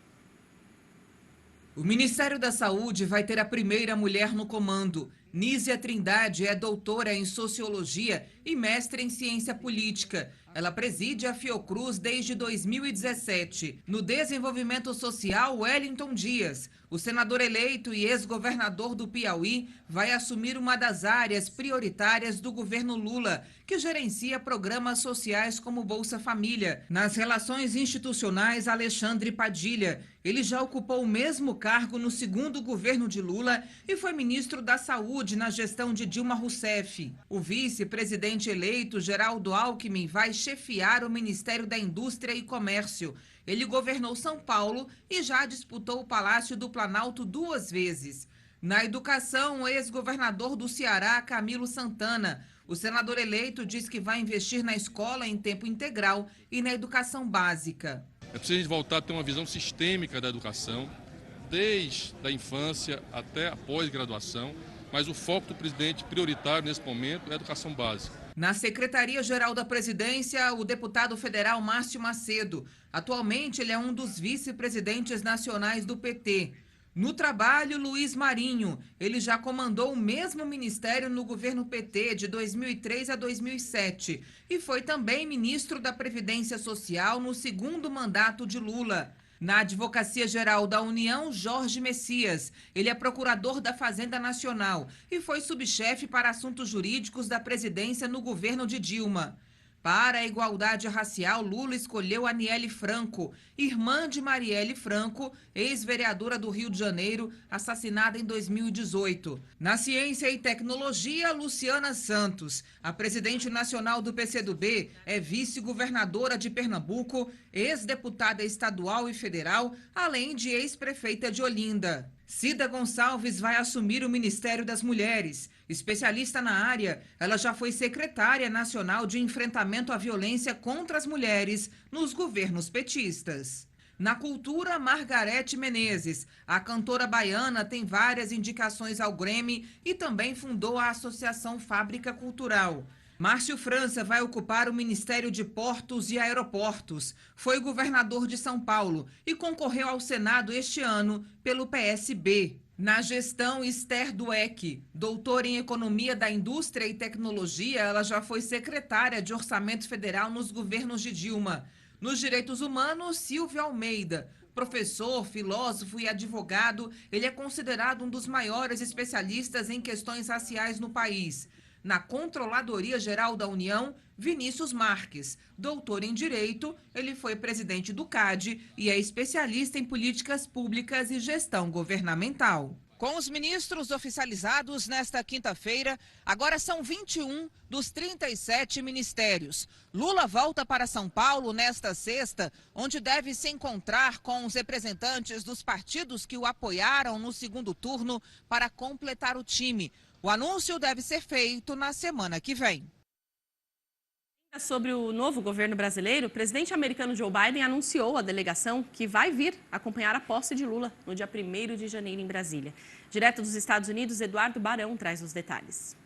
O Ministério da Saúde vai ter a primeira mulher no comando. Nízia Trindade é doutora em Sociologia e mestre em Ciência Política. Ela preside a Fiocruz desde 2017. No desenvolvimento social, Wellington Dias, o senador eleito e ex-governador do Piauí, vai assumir uma das áreas prioritárias do governo Lula, que gerencia programas sociais como Bolsa Família. Nas relações institucionais, Alexandre Padilha. Ele já ocupou o mesmo cargo no segundo governo de Lula e foi ministro da Saúde na gestão de Dilma Rousseff. O vice-presidente eleito, Geraldo Alckmin, vai chefiar o Ministério da Indústria e Comércio. Ele governou São Paulo e já disputou o Palácio do Planalto 2 vezes. Na educação, o ex-governador do Ceará, Camilo Santana. O senador eleito diz que vai investir na escola em tempo integral e na educação básica. É preciso a gente voltar a ter uma visão sistêmica da educação, desde a infância até a pós-graduação, mas o foco do presidente prioritário nesse momento é a educação básica. Na Secretaria-Geral da Presidência, o deputado federal Márcio Macedo. Atualmente, ele é um dos vice-presidentes nacionais do PT. No trabalho, Luiz Marinho. Ele já comandou o mesmo ministério no governo PT de 2003 a 2007 e foi também ministro da Previdência Social no segundo mandato de Lula. Na Advocacia Geral da União, Jorge Messias. Ele é procurador da Fazenda Nacional e foi subchefe para assuntos jurídicos da presidência no governo de Dilma. Para a igualdade racial, Lula escolheu Aniele Franco, irmã de Marielle Franco, ex-vereadora do Rio de Janeiro, assassinada em 2018. Na Ciência e Tecnologia, Luciana Santos. A presidente nacional do PCdoB é vice-governadora de Pernambuco, ex-deputada estadual e federal, além de ex-prefeita de Olinda. Cida Gonçalves vai assumir o Ministério das Mulheres. Especialista na área, ela já foi secretária nacional de enfrentamento à violência contra as mulheres nos governos petistas. Na cultura, Margarete Menezes. A cantora baiana tem várias indicações ao Grammy e também fundou a Associação Fábrica Cultural. Márcio França vai ocupar o Ministério de Portos e Aeroportos. Foi governador de São Paulo e concorreu ao Senado este ano pelo PSB. Na gestão, Esther Dweck, doutora em Economia da Indústria e Tecnologia, ela já foi secretária de Orçamento Federal nos governos de Dilma. Nos direitos humanos, Silvio Almeida. Professor, filósofo e advogado, ele é considerado um dos maiores especialistas em questões raciais no país. Na Controladoria Geral da União, Vinícius Marques. Doutor em Direito, ele foi presidente do CAD e é especialista em políticas públicas e gestão governamental. Com os ministros oficializados nesta quinta-feira, agora são 21 dos 37 ministérios. Lula volta para São Paulo nesta sexta, onde deve se encontrar com os representantes dos partidos que o apoiaram no segundo turno para completar o time. O anúncio deve ser feito na semana que vem. Sobre o novo governo brasileiro, o presidente americano Joe Biden anunciou a delegação que vai vir acompanhar a posse de Lula no dia 1º de janeiro em Brasília. Direto dos Estados Unidos, Eduardo Barão traz os detalhes.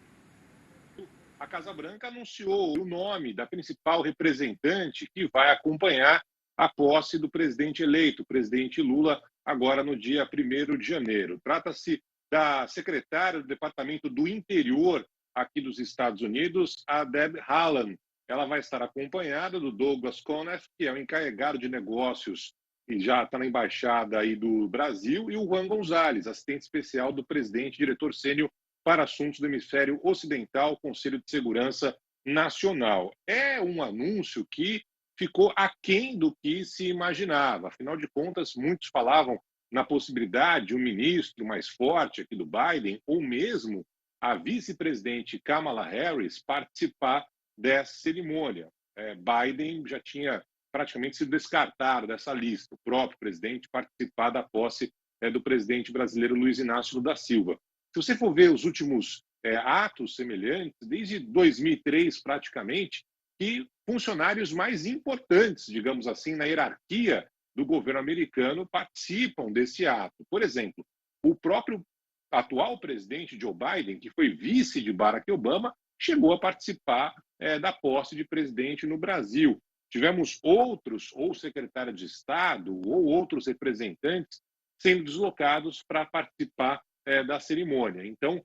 A Casa Branca anunciou o nome da principal representante que vai acompanhar a posse do presidente eleito, o presidente Lula, agora no dia 1º de janeiro. Trata-se da secretária do Departamento do Interior aqui dos Estados Unidos, a Deb Haaland. Ela vai estar acompanhada do Douglas Conniff, que é o encarregado de negócios e já está na embaixada aí do Brasil, e o Juan Gonzalez, assistente especial do presidente, diretor sênior para assuntos do hemisfério ocidental, Conselho de Segurança Nacional. É um anúncio que ficou aquém do que se imaginava. Afinal de contas, muitos falavam na possibilidade de um ministro mais forte aqui do Biden, ou mesmo a vice-presidente Kamala Harris participar dessa cerimônia. Biden já tinha praticamente sido descartado dessa lista, o próprio presidente participar da posse do presidente brasileiro Luiz Inácio Lula da Silva. Se você for ver os últimos atos semelhantes, desde 2003 praticamente, que funcionários mais importantes, digamos assim, na hierarquia do governo americano participam desse ato. Por exemplo, o próprio atual presidente Joe Biden, que foi vice de Barack Obama, chegou a participar da posse de presidente no Brasil. Tivemos outros, ou secretários de Estado, ou outros representantes sendo deslocados para participar da cerimônia. Então,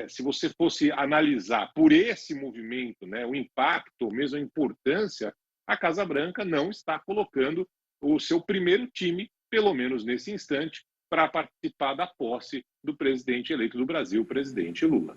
se você fosse analisar por esse movimento, né, o impacto, ou mesmo a importância, a Casa Branca não está colocando o seu primeiro time, pelo menos nesse instante, para participar da posse do presidente eleito do Brasil, o presidente Lula.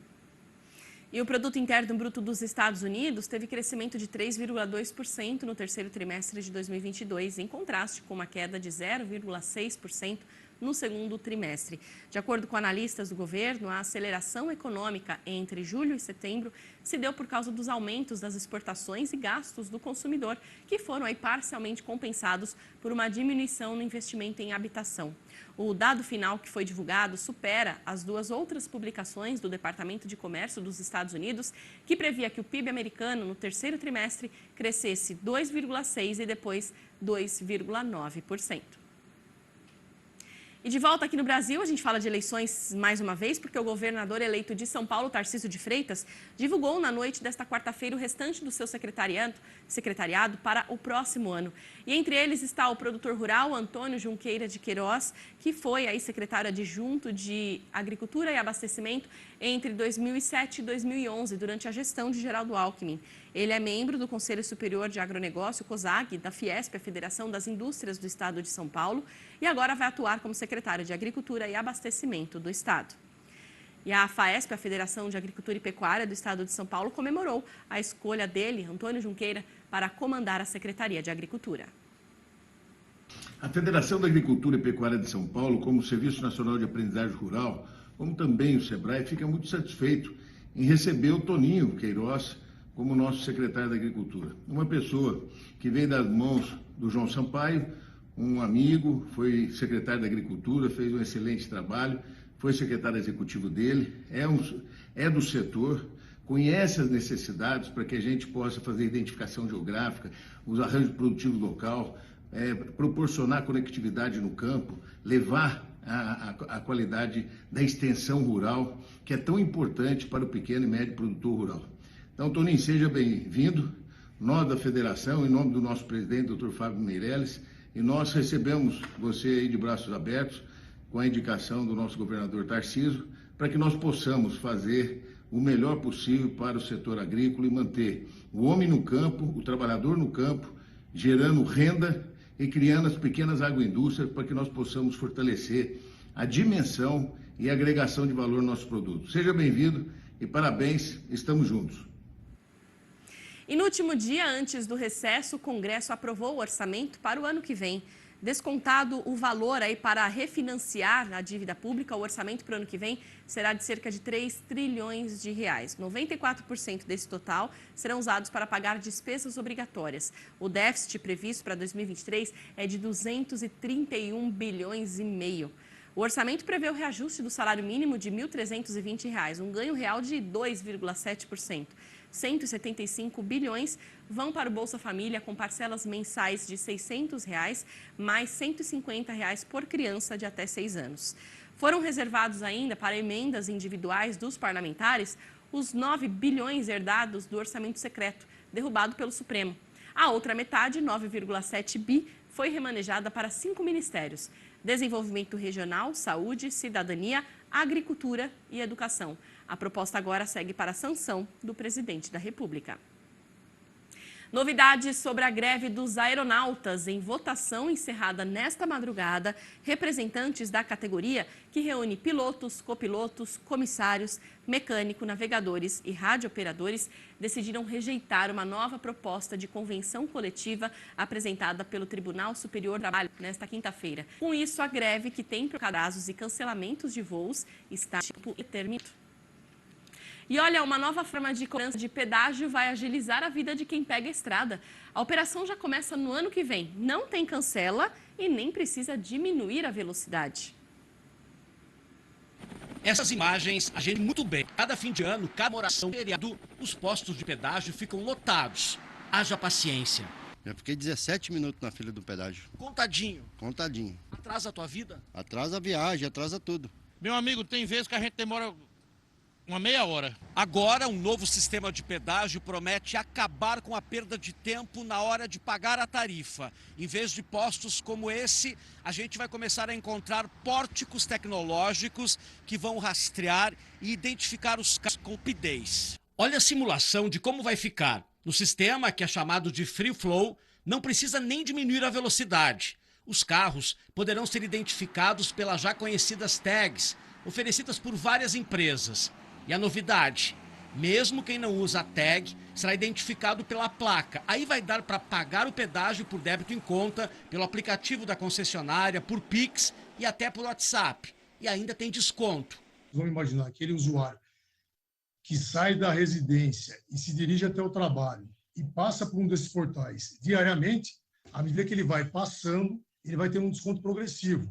E o Produto Interno Bruto dos Estados Unidos teve crescimento de 3,2% no terceiro trimestre de 2022, em contraste com uma queda de 0,6% no segundo trimestre. De acordo com analistas do governo, a aceleração econômica entre julho e setembro se deu por causa dos aumentos das exportações e gastos do consumidor, que foram aí parcialmente compensados por uma diminuição no investimento em habitação. O dado final que foi divulgado supera as duas outras publicações do Departamento de Comércio dos Estados Unidos, que previa que o PIB americano no terceiro trimestre crescesse 2,6% e depois 2,9%. E de volta aqui no Brasil, a gente fala de eleições mais uma vez, porque o governador eleito de São Paulo, Tarcísio de Freitas, divulgou na noite desta quarta-feira o restante do seu secretariado para o próximo ano. E entre eles está o produtor rural Antônio Junqueira de Queiroz, que foi aí secretário adjunto de Agricultura e Abastecimento entre 2007 e 2011, durante a gestão de Geraldo Alckmin. Ele é membro do Conselho Superior de Agronegócio, COSAG, da Fiesp, a Federação das Indústrias do Estado de São Paulo, e agora vai atuar como secretário de Agricultura e Abastecimento do Estado. E a FAESP, a Federação de Agricultura e Pecuária do Estado de São Paulo, comemorou a escolha dele, Antônio Junqueira, para comandar a Secretaria de Agricultura. A Federação da Agricultura e Pecuária de São Paulo, como o Serviço Nacional de Aprendizagem Rural, como também o SEBRAE, fica muito satisfeito em receber o Toninho Queiroz como nosso secretário da Agricultura. Uma pessoa que veio das mãos do João Sampaio, um amigo, foi secretário da Agricultura, fez um excelente trabalho, foi secretário executivo dele, é do setor, conhece as necessidades para que a gente possa fazer identificação geográfica, os arranjos produtivos local, proporcionar conectividade no campo, levar a qualidade da extensão rural, que é tão importante para o pequeno e médio produtor rural. Então, Toninho, seja bem-vindo. Nós da Federação, em nome do nosso presidente, Dr. Fábio Meirelles, e nós recebemos você aí de braços abertos, com a indicação do nosso governador Tarcísio, para que nós possamos fazer o melhor possível para o setor agrícola e manter o homem no campo, o trabalhador no campo, gerando renda e criando as pequenas agroindústrias para que nós possamos fortalecer a dimensão e a agregação de valor no nosso produto. Seja bem-vindo e parabéns, estamos juntos. E no último dia, antes do recesso, o Congresso aprovou o orçamento para o ano que vem. Descontado o valor aí para refinanciar a dívida pública, o orçamento para o ano que vem será de cerca de 3 trilhões de reais. 94% desse total serão usados para pagar despesas obrigatórias. O déficit previsto para 2023 é de 231 bilhões e meio. O orçamento prevê o reajuste do salário mínimo de R$ 1.320, um ganho real de 2,7%. 175 bilhões vão para o Bolsa Família com parcelas mensais de R$ 600, mais R$ 150 por criança de até 6 anos. Foram reservados ainda para emendas individuais dos parlamentares os 9 bilhões herdados do orçamento secreto, derrubado pelo Supremo. A outra metade, 9,7 bi, foi remanejada para 5 ministérios: Desenvolvimento Regional, Saúde, Cidadania, Agricultura e Educação. A proposta agora segue para a sanção do presidente da República. Novidades sobre a greve dos aeronautas. Em votação encerrada nesta madrugada, representantes da categoria, que reúne pilotos, copilotos, comissários, mecânico, navegadores e radiooperadores, decidiram rejeitar uma nova proposta de convenção coletiva apresentada pelo Tribunal Superior do Trabalho nesta quinta-feira. Com isso, a greve, que tem atrasos e cancelamentos de voos, está terminado. E olha, uma nova forma de cobrança de pedágio vai agilizar a vida de quem pega a estrada. A operação já começa no ano que vem. Não tem cancela e nem precisa diminuir a velocidade. Essas imagens a gente muito bem. Cada fim de ano, cada oração feriado, os postos de pedágio ficam lotados. Haja paciência. Eu fiquei 17 minutos na fila do pedágio. Contadinho. Contadinho. Atrasa a tua vida? Atrasa a viagem, atrasa tudo. Meu amigo, tem vezes que a gente demora uma meia hora. Agora, um novo sistema de pedágio promete acabar com a perda de tempo na hora de pagar a tarifa. Em vez de postos como esse, a gente vai começar a encontrar pórticos tecnológicos que vão rastrear e identificar os carros com rapidez. Olha a simulação de como vai ficar. No sistema, que é chamado de Free Flow, não precisa nem diminuir a velocidade. Os carros poderão ser identificados pelas já conhecidas tags, oferecidas por várias empresas. E a novidade, mesmo quem não usa a tag, será identificado pela placa. Aí vai dar para pagar o pedágio por débito em conta, pelo aplicativo da concessionária, por Pix e até por WhatsApp. E ainda tem desconto. Vamos imaginar aquele usuário que sai da residência e se dirige até o trabalho e passa por um desses portais diariamente, à medida que ele vai passando, ele vai ter um desconto progressivo,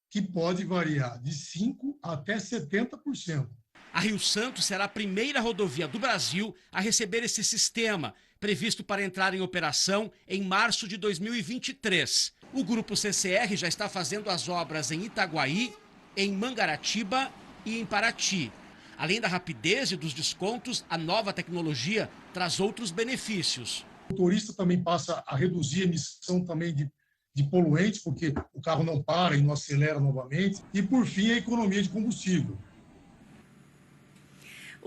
que pode variar de 5% até 70%. A Rio Santo será a primeira rodovia do Brasil a receber esse sistema, previsto para entrar em operação em março de 2023. O Grupo CCR já está fazendo as obras em Itaguaí, em Mangaratiba e em Paraty. Além da rapidez e dos descontos, a nova tecnologia traz outros benefícios. O motorista também passa a reduzir a emissão também de poluentes, porque o carro não para e não acelera novamente. E, por fim, a economia de combustível.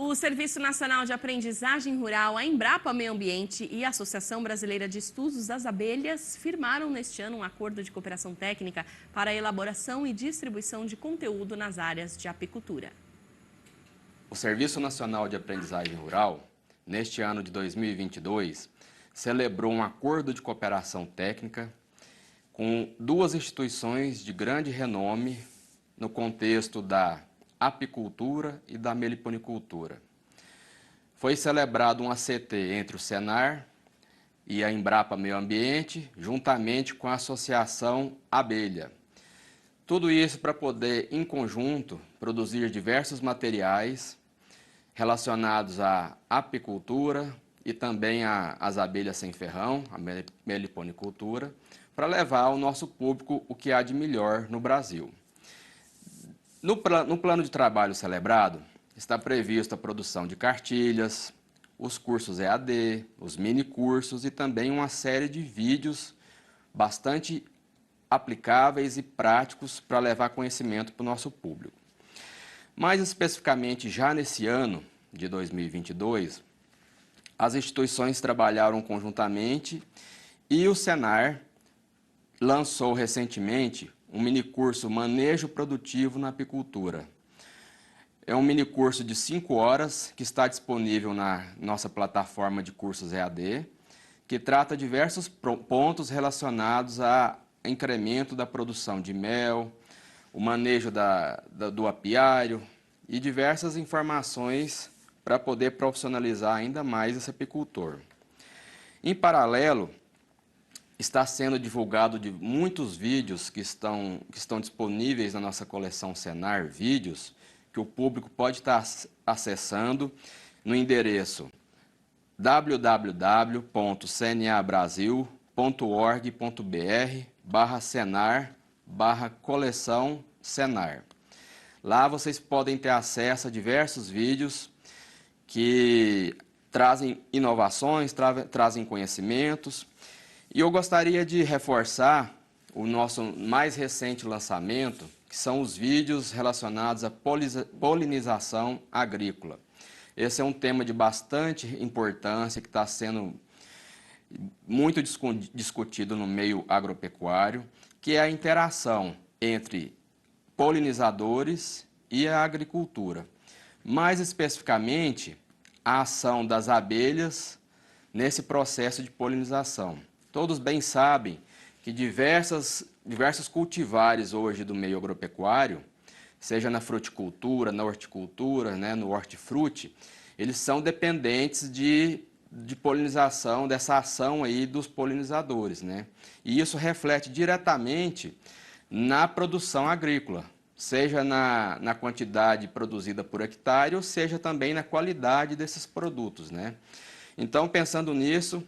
O Serviço Nacional de Aprendizagem Rural, a Embrapa Meio Ambiente e a Associação Brasileira de Estudos das Abelhas firmaram neste ano um acordo de cooperação técnica para a elaboração e distribuição de conteúdo nas áreas de apicultura. O Serviço Nacional de Aprendizagem Rural, neste ano de 2022, celebrou um acordo de cooperação técnica com duas instituições de grande renome no contexto da apicultura e da meliponicultura. Foi celebrado um ACT entre o Senar e a Embrapa Meio Ambiente, juntamente com a Associação Abelha. Tudo isso para poder, em conjunto, produzir diversos materiais relacionados à apicultura e também às abelhas sem ferrão, a meliponicultura, para levar ao nosso público o que há de melhor no Brasil. No plano de trabalho celebrado, está prevista a produção de cartilhas, os cursos EAD, os mini-cursos e também uma série de vídeos bastante aplicáveis e práticos para levar conhecimento para o nosso público. Mais especificamente, já nesse ano de 2022, as instituições trabalharam conjuntamente e o Senar lançou recentemente um minicurso Manejo Produtivo na Apicultura. É um minicurso de 5 horas que está disponível na nossa plataforma de cursos EAD, que trata diversos pontos relacionados a incremento da produção de mel, o manejo do apiário e diversas informações para poder profissionalizar ainda mais esse apicultor. Em paralelo, está sendo divulgado de muitos vídeos que estão disponíveis na nossa coleção Senar Vídeos, que o público pode estar acessando no endereço www.cnabrasil.org.br/senar/coleção Senar. Lá vocês podem ter acesso a diversos vídeos que trazem inovações, trazem conhecimentos. E eu gostaria de reforçar o nosso mais recente lançamento, que são os vídeos relacionados à polinização agrícola. Esse é um tema de bastante importância que está sendo muito discutido no meio agropecuário, que é a interação entre polinizadores e a agricultura. Mais especificamente, a ação das abelhas nesse processo de polinização. Todos bem sabem que diversos cultivares hoje do meio agropecuário, seja na fruticultura, na horticultura, né, no hortifruti, eles são dependentes de polinização, dessa ação aí dos polinizadores, né? E isso reflete diretamente na produção agrícola, seja na quantidade produzida por hectare, ou seja também na qualidade desses produtos, né? Então, pensando nisso,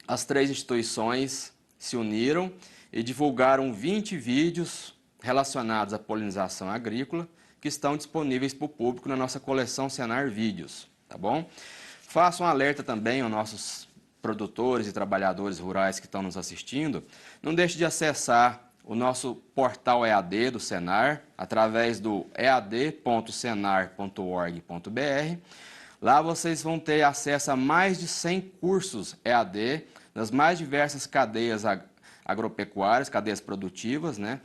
as 3 instituições se uniram e divulgaram 20 vídeos relacionados à polinização agrícola que estão disponíveis para o público na nossa coleção Senar Vídeos, tá bom? Faço um alerta também aos nossos produtores e trabalhadores rurais que estão nos assistindo. Não deixe de acessar o nosso portal EAD do Senar através do ead.senar.org.br. Lá vocês vão ter acesso a mais de 100 cursos EAD das mais diversas cadeias agropecuárias, cadeias produtivas, né?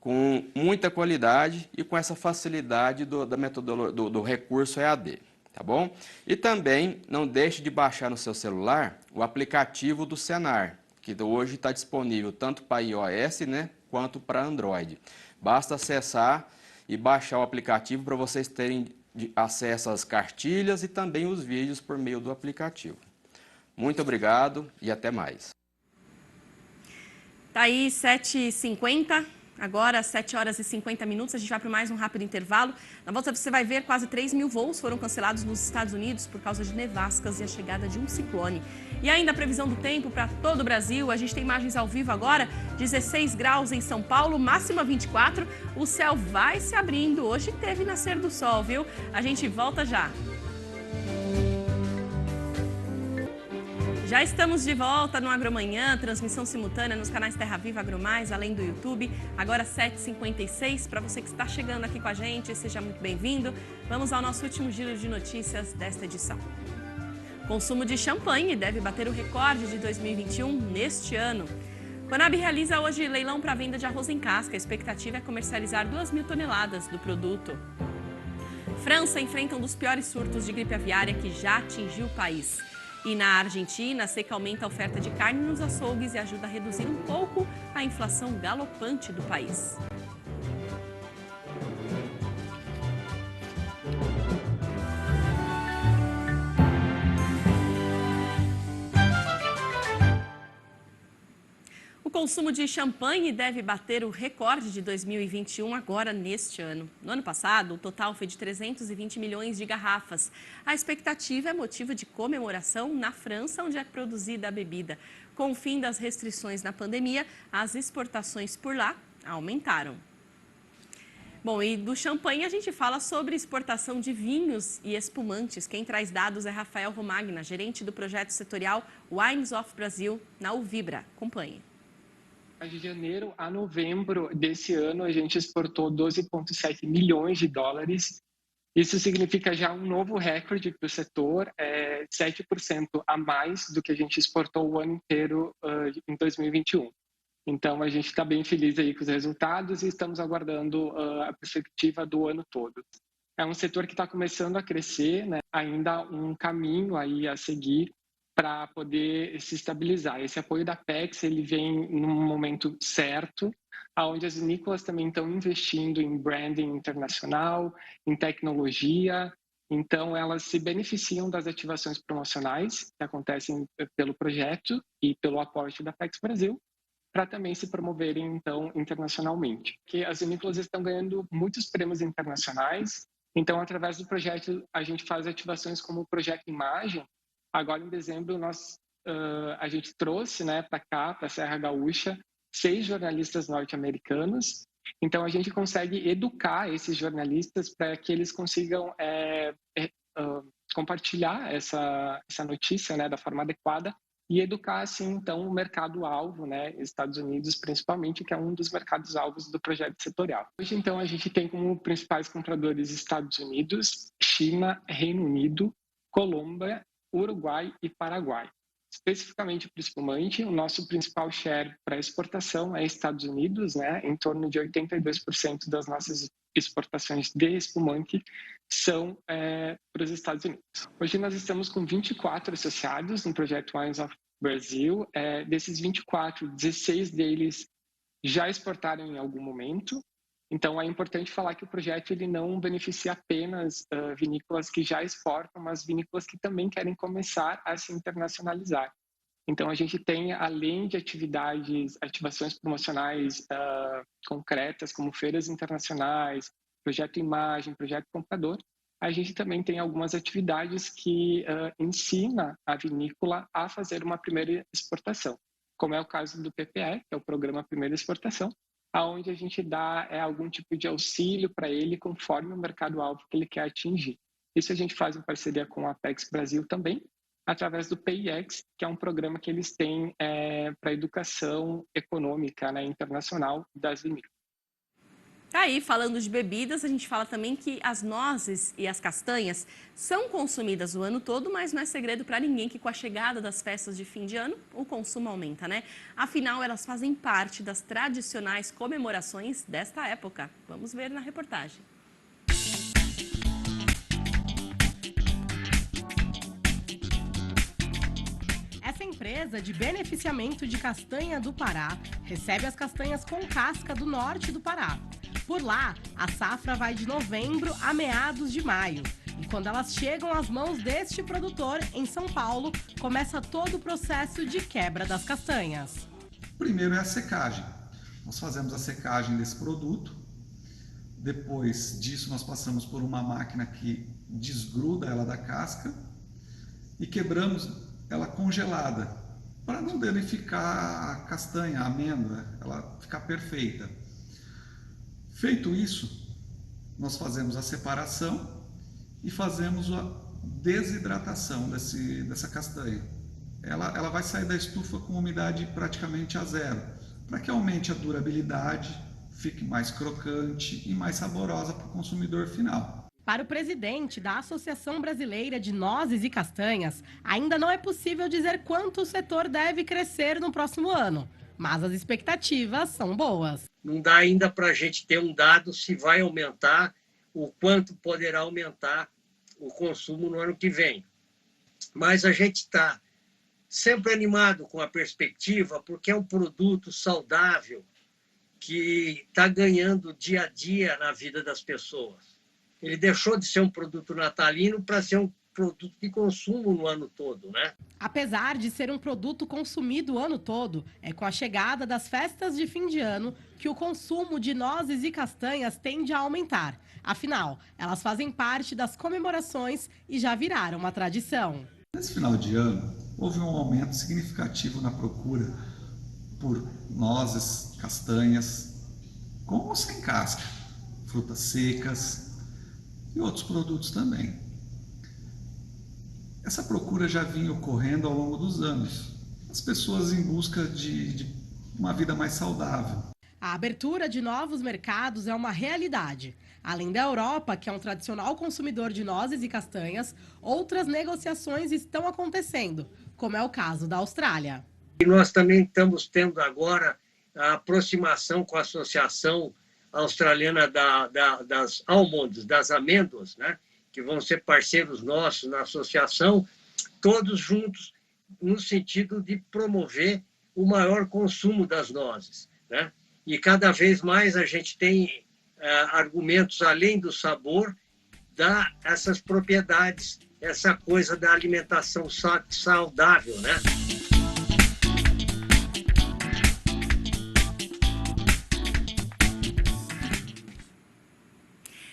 Com muita qualidade e com essa facilidade do recurso EAD, tá bom? E também não deixe de baixar no seu celular o aplicativo do Senar, que hoje está disponível tanto para iOS, né, quanto para Android. Basta acessar e baixar o aplicativo para vocês terem acesso às cartilhas e também os vídeos por meio do aplicativo. Muito obrigado e até mais. Tá aí 7h50, agora 7 horas e 50 minutos, a gente vai para mais um rápido intervalo. Na volta você vai ver quase 3 mil voos foram cancelados nos Estados Unidos por causa de nevascas e a chegada de um ciclone. E ainda a previsão do tempo para todo o Brasil, a gente tem imagens ao vivo agora, 16 graus em São Paulo, máxima 24, o céu vai se abrindo, hoje teve nascer do sol, viu? A gente volta já. Já estamos de volta no Agromanhã, transmissão simultânea nos canais Terra Viva, AgroMais, além do YouTube. Agora 7h56, para você que está chegando aqui com a gente, seja muito bem-vindo. Vamos ao nosso último giro de notícias desta edição. Consumo de champanhe deve bater o recorde de 2021 neste ano. Conab realiza hoje leilão para venda de arroz em casca. A expectativa é comercializar 2.000 toneladas do produto. França enfrenta um dos piores surtos de gripe aviária que já atingiu o país. E na Argentina, a seca aumenta a oferta de carne nos açougues e ajuda a reduzir um pouco a inflação galopante do país. O consumo de champanhe deve bater o recorde de 2021 agora neste ano. No ano passado, o total foi de 320 milhões de garrafas. A expectativa é motivo de comemoração na França, onde é produzida a bebida. Com o fim das restrições na pandemia, as exportações por lá aumentaram. Bom, e do champanhe a gente fala sobre exportação de vinhos e espumantes. Quem traz dados é Rafael Romagna, gerente do projeto setorial Wines of Brazil, na Uvibra. Acompanhe. De janeiro a novembro desse ano, a gente exportou 12,7 milhões de dólares. Isso significa já um novo recorde para o setor, 7% a mais do que a gente exportou o ano inteiro em 2021. Então, a gente está bem feliz aí com os resultados e estamos aguardando a perspectiva do ano todo. É um setor que está começando a crescer, né? Ainda um caminho aí a seguir para poder se estabilizar. Esse apoio da Apex, ele vem num momento certo, onde as vinícolas também estão investindo em branding internacional, em tecnologia, então elas se beneficiam das ativações promocionais que acontecem pelo projeto e pelo aporte da Apex Brasil, para também se promoverem, então, internacionalmente. Porque as vinícolas estão ganhando muitos prêmios internacionais, então, através do projeto, a gente faz ativações como o Projeto Imagem. Agora, em dezembro, a gente trouxe, né, para cá, para a Serra Gaúcha, 6 jornalistas norte-americanos. Então, a gente consegue educar esses jornalistas para que eles consigam compartilhar essa notícia, né, da forma adequada e educar, assim, então, o mercado-alvo, né, Estados Unidos, principalmente, que é um dos mercados-alvos do projeto setorial. Hoje, então, a gente tem como principais compradores Estados Unidos, China, Reino Unido, Colômbia, Uruguai e Paraguai. Especificamente para o espumante, o nosso principal share para exportação é Estados Unidos, né? Em torno de 82% das nossas exportações de espumante são para os Estados Unidos. Hoje nós estamos com 24 associados no projeto Wines of Brazil. Desses 24, 16 deles já exportaram em algum momento. Então, é importante falar que o projeto ele não beneficia apenas vinícolas que já exportam, mas vinícolas que também querem começar a se internacionalizar. Então, a gente tem, além de ativações promocionais concretas, como feiras internacionais, projeto Imagem, projeto Comprador, a gente também tem algumas atividades que ensina a vinícola a fazer uma primeira exportação, como é o caso do PPE, que é o Programa Primeira Exportação, aonde a gente dá algum tipo de auxílio para ele conforme o mercado-alvo que ele quer atingir. Isso a gente faz em parceria com a Apex Brasil também, através do PIEX, que é um programa que eles têm para a educação econômica, né, internacional das vinícolas. Aí, falando de bebidas, a gente fala também que as nozes e as castanhas são consumidas o ano todo, mas não é segredo para ninguém que com a chegada das festas de fim de ano, o consumo aumenta, né? Afinal, elas fazem parte das tradicionais comemorações desta época. Vamos ver na reportagem. Essa empresa de beneficiamento de castanha do Pará recebe as castanhas com casca do norte do Pará. Por lá, a safra vai de novembro a meados de maio. E quando elas chegam às mãos deste produtor, em São Paulo, começa todo o processo de quebra das castanhas. Primeiro é a secagem. Nós fazemos a secagem desse produto. Depois disso, nós passamos por uma máquina que desgruda ela da casca e quebramos ela congelada, para não danificar a castanha, a amêndoa, ela ficar perfeita. Feito isso, nós fazemos a separação e fazemos a desidratação dessa castanha. ela vai sair da estufa com umidade praticamente a zero, para que aumente a durabilidade, fique mais crocante e mais saborosa para o consumidor final. Para o presidente da Associação Brasileira de Nozes e Castanhas, ainda não é possível dizer quanto o setor deve crescer no próximo ano, mas as expectativas são boas. Não dá ainda para a gente ter um dado se vai aumentar, o quanto poderá aumentar o consumo no ano que vem. Mas a gente está sempre animado com a perspectiva, porque é um produto saudável que está ganhando dia a dia na vida das pessoas. Ele deixou de ser um produto natalino para ser um produto de consumo no ano todo, né? Apesar de ser um produto consumido o ano todo, é com a chegada das festas de fim de ano que o consumo de nozes e castanhas tende a aumentar. Afinal, elas fazem parte das comemorações e já viraram uma tradição. Nesse final de ano, houve um aumento significativo na procura por nozes, castanhas, com ou sem casca, frutas secas e outros produtos também. Essa procura já vinha ocorrendo ao longo dos anos. As pessoas em busca de uma vida mais saudável. A abertura de novos mercados é uma realidade. Além da Europa, que é um tradicional consumidor de nozes e castanhas, outras negociações estão acontecendo, como é o caso da Austrália. E nós também estamos tendo agora a aproximação com a Associação Australiana das Almonds, das amêndoas, né? Que vão ser parceiros nossos na associação, todos juntos no sentido de promover o maior consumo das nozes, né? E cada vez mais a gente tem argumentos, além do sabor, dá essas propriedades, essa coisa da alimentação saudável, né?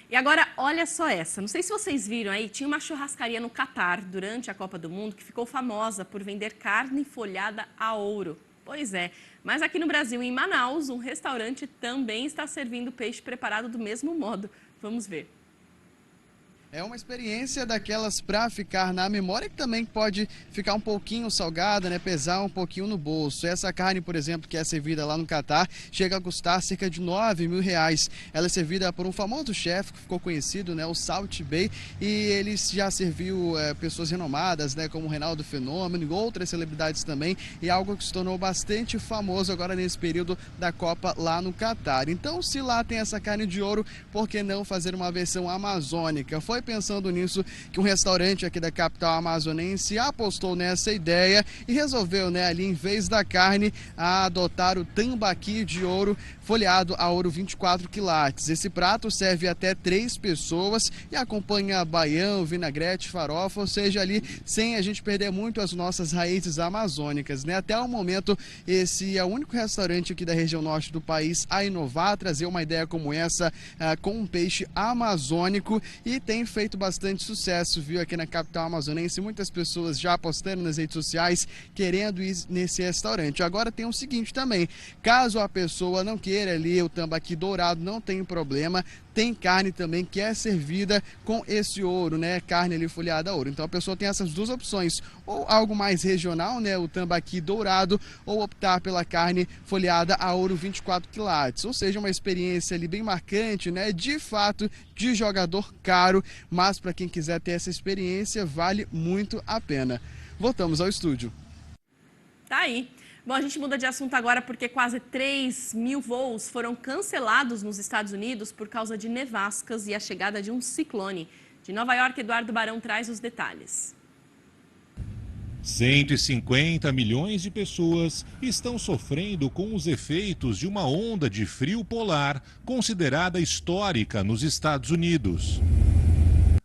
E agora, olha só essa. Não sei se vocês viram aí, tinha uma churrascaria no Catar durante a Copa do Mundo que ficou famosa por vender carne folhada a ouro. Pois é, mas aqui no Brasil, em Manaus, um restaurante também está servindo peixe preparado do mesmo modo. Vamos ver. É uma experiência daquelas para ficar na memória, que também pode ficar um pouquinho salgada, né? Pesar um pouquinho no bolso. Essa carne, por exemplo, que é servida lá no Catar, chega a custar cerca de R$9.000. Ela é servida por um famoso chefe que ficou conhecido, né? O Salt Bae, e ele já serviu pessoas renomadas, né? Como o Reinaldo Fenômeno e outras celebridades também, e algo que se tornou bastante famoso agora nesse período da Copa lá no Catar. Então, se lá tem essa carne de ouro, por que não fazer uma versão amazônica? Foi pensando nisso que um restaurante aqui da capital amazonense apostou nessa ideia e resolveu, né, ali em vez da carne, adotar o tambaqui de ouro folheado a ouro 24 quilates. Esse prato serve até 3 pessoas e acompanha baião, vinagrete, farofa, ou seja, ali sem a gente perder muito as nossas raízes amazônicas, né? Até o momento, esse é o único restaurante aqui da região norte do país a inovar, a trazer uma ideia como essa com um peixe amazônico, e tem feito bastante sucesso, viu, aqui na capital amazonense. Muitas pessoas já postando nas redes sociais querendo ir nesse restaurante. Agora tem o seguinte também, caso a pessoa não queira ali o tambaqui dourado, não tem problema, tem carne também que é servida com esse ouro, né, carne ali folhada a ouro. Então a pessoa tem essas duas opções, ou algo mais regional, né, o tambaqui dourado, ou optar pela carne folhada a ouro 24 quilates, ou seja, uma experiência ali bem marcante, né, de fato, de jogador caro, mas para quem quiser ter essa experiência, vale muito a pena. Voltamos ao estúdio. Tá aí. Bom, a gente muda de assunto agora porque quase 3.000 voos foram cancelados nos Estados Unidos por causa de nevascas e a chegada de um ciclone. De Nova York, Eduardo Barão traz os detalhes. 150 milhões de pessoas estão sofrendo com os efeitos de uma onda de frio polar considerada histórica nos Estados Unidos.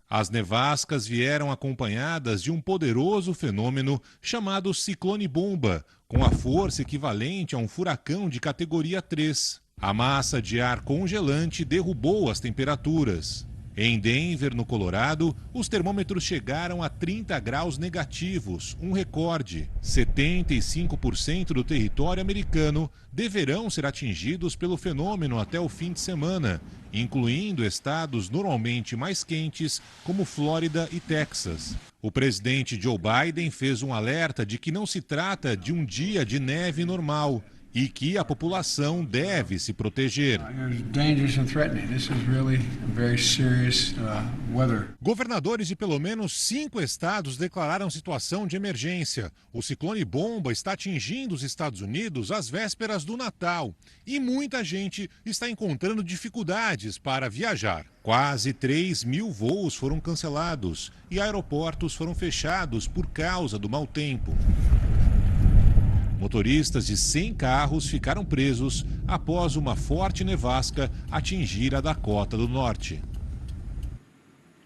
As nevascas vieram acompanhadas de um poderoso fenômeno chamado ciclone bomba, com a força equivalente a um furacão de categoria 3. A massa de ar congelante derrubou as temperaturas. Em Denver, no Colorado, os termômetros chegaram a 30 graus negativos, um recorde. 75% do território americano deverão ser atingidos pelo fenômeno até o fim de semana, incluindo estados normalmente mais quentes, como Flórida e Texas. O presidente Joe Biden fez um alerta de que não se trata de um dia de neve normal e que a população deve se proteger. Governadores de pelo menos 5 estados declararam situação de emergência. O ciclone bomba está atingindo os Estados Unidos às vésperas do Natal e muita gente está encontrando dificuldades para viajar. Quase 3.000 voos foram cancelados e aeroportos foram fechados por causa do mau tempo. Motoristas de 100 carros ficaram presos após uma forte nevasca atingir a Dakota do Norte.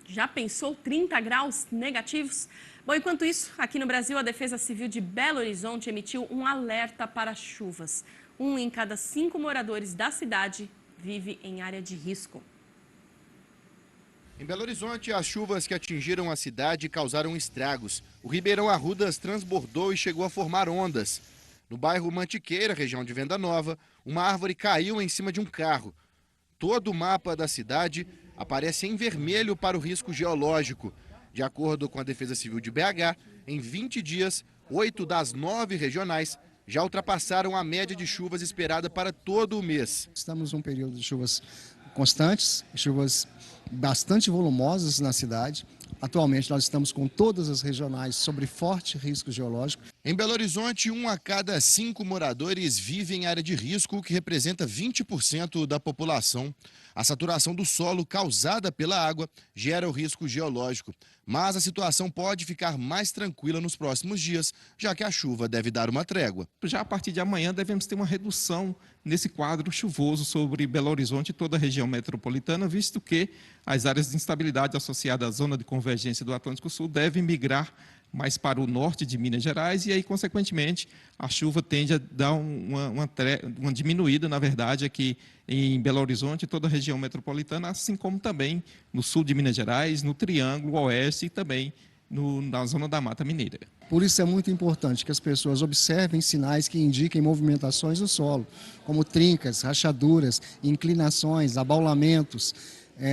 Já pensou 30 graus negativos? Bom, enquanto isso, aqui no Brasil, a Defesa Civil de Belo Horizonte emitiu um alerta para chuvas. 1 em cada 5 moradores da cidade vive em área de risco. Em Belo Horizonte, as chuvas que atingiram a cidade causaram estragos. O Ribeirão Arrudas transbordou e chegou a formar ondas. No bairro Mantiqueira, região de Venda Nova, uma árvore caiu em cima de um carro. Todo o mapa da cidade aparece em vermelho para o risco geológico. De acordo com a Defesa Civil de BH, em 20 dias, 8 das 9 regionais já ultrapassaram a média de chuvas esperada para todo o mês. Estamos num período de chuvas constantes, chuvas bastante volumosas na cidade. Atualmente nós estamos com todas as regionais sobre forte risco geológico. Em Belo Horizonte, 1 a cada 5 moradores vive em área de risco, o que representa 20% da população. A saturação do solo causada pela água gera o risco geológico. Mas a situação pode ficar mais tranquila nos próximos dias, já que a chuva deve dar uma trégua. Já a partir de amanhã devemos ter uma redução nesse quadro chuvoso sobre Belo Horizonte e toda a região metropolitana, visto que as áreas de instabilidade associadas à zona de convergência do Atlântico Sul devem migrar mais para o norte de Minas Gerais e aí, consequentemente, a chuva tende a dar uma diminuída, na verdade, aqui em Belo Horizonte e toda a região metropolitana, assim como também no sul de Minas Gerais, no Triângulo Oeste e também na zona da Mata Mineira. Por isso é muito importante que as pessoas observem sinais que indiquem movimentações no solo, como trincas, rachaduras, inclinações, abaulamentos,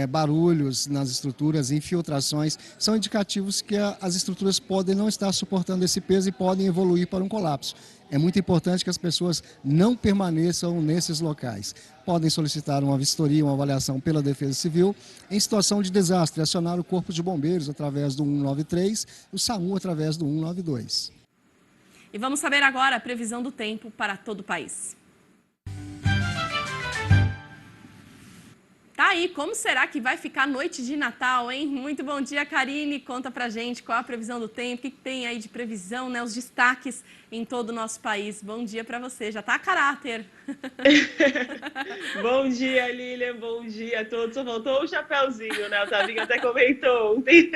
barulhos nas estruturas, infiltrações, são indicativos que as estruturas podem não estar suportando esse peso e podem evoluir para um colapso. É muito importante que as pessoas não permaneçam nesses locais. Podem solicitar uma vistoria, uma avaliação pela Defesa Civil. Em situação de desastre, acionar o Corpo de Bombeiros através do 193 e o SAMU através do 192. E vamos saber agora a previsão do tempo para todo o país. Tá aí, como será que vai ficar a noite de Natal, hein? Muito bom dia, Karine. Conta pra gente qual a previsão do tempo, o que tem aí de previsão, né? Os destaques em todo o nosso país. Bom dia pra você, já tá a caráter. Bom dia, Lilian, bom dia a todos. Só faltou o chapéuzinho, né? O Tavinho até comentou ontem.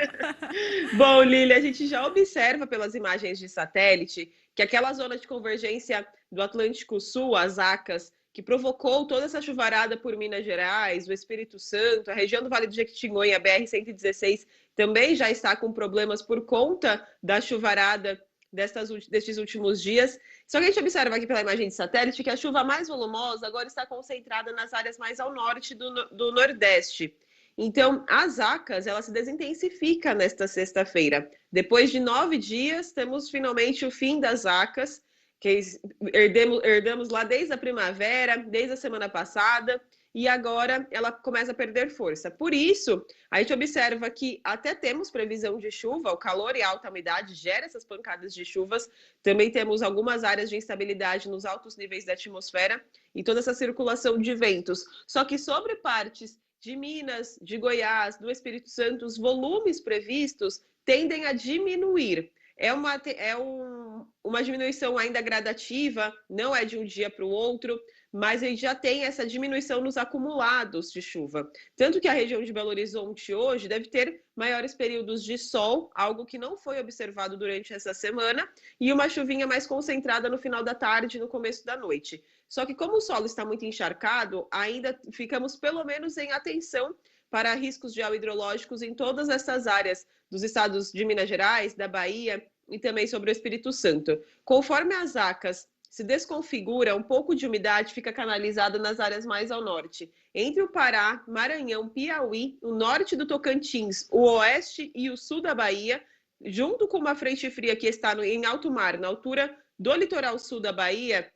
Bom, Lilian, a gente já observa pelas imagens de satélite que aquela zona de convergência do Atlântico Sul, as ACAS, que provocou toda essa chuvarada por Minas Gerais, o Espírito Santo, a região do Vale do Jequitinhonha, a BR-116, também já está com problemas por conta da chuvarada destes últimos dias. Só que a gente observa aqui pela imagem de satélite que a chuva mais volumosa agora está concentrada nas áreas mais ao norte do Nordeste. Então, as ACAS, ela se desintensifica nesta sexta-feira. Depois de 9 dias, temos finalmente o fim das ACAS, que herdamos lá desde a primavera, desde a semana passada, e agora ela começa a perder força. Por isso, a gente observa que até temos previsão de chuva, o calor e a alta umidade geram essas pancadas de chuvas, também temos algumas áreas de instabilidade nos altos níveis da atmosfera e toda essa circulação de ventos. Só que sobre partes de Minas, de Goiás, do Espírito Santo, os volumes previstos tendem a diminuir. É uma diminuição ainda gradativa, não é de um dia para o outro, mas a gente já tem essa diminuição nos acumulados de chuva. Tanto que a região de Belo Horizonte hoje deve ter maiores períodos de sol, algo que não foi observado durante essa semana, e uma chuvinha mais concentrada no final da tarde e no começo da noite. Só que como o solo está muito encharcado, ainda ficamos pelo menos em atenção para riscos geohidrológicos em todas essas áreas dos estados de Minas Gerais, da Bahia e também sobre o Espírito Santo. Conforme as ACAS se desconfigura, um pouco de umidade fica canalizada nas áreas mais ao norte. Entre o Pará, Maranhão, Piauí, o norte do Tocantins, o oeste e o sul da Bahia, junto com uma frente fria que está em alto mar, na altura do litoral sul da Bahia,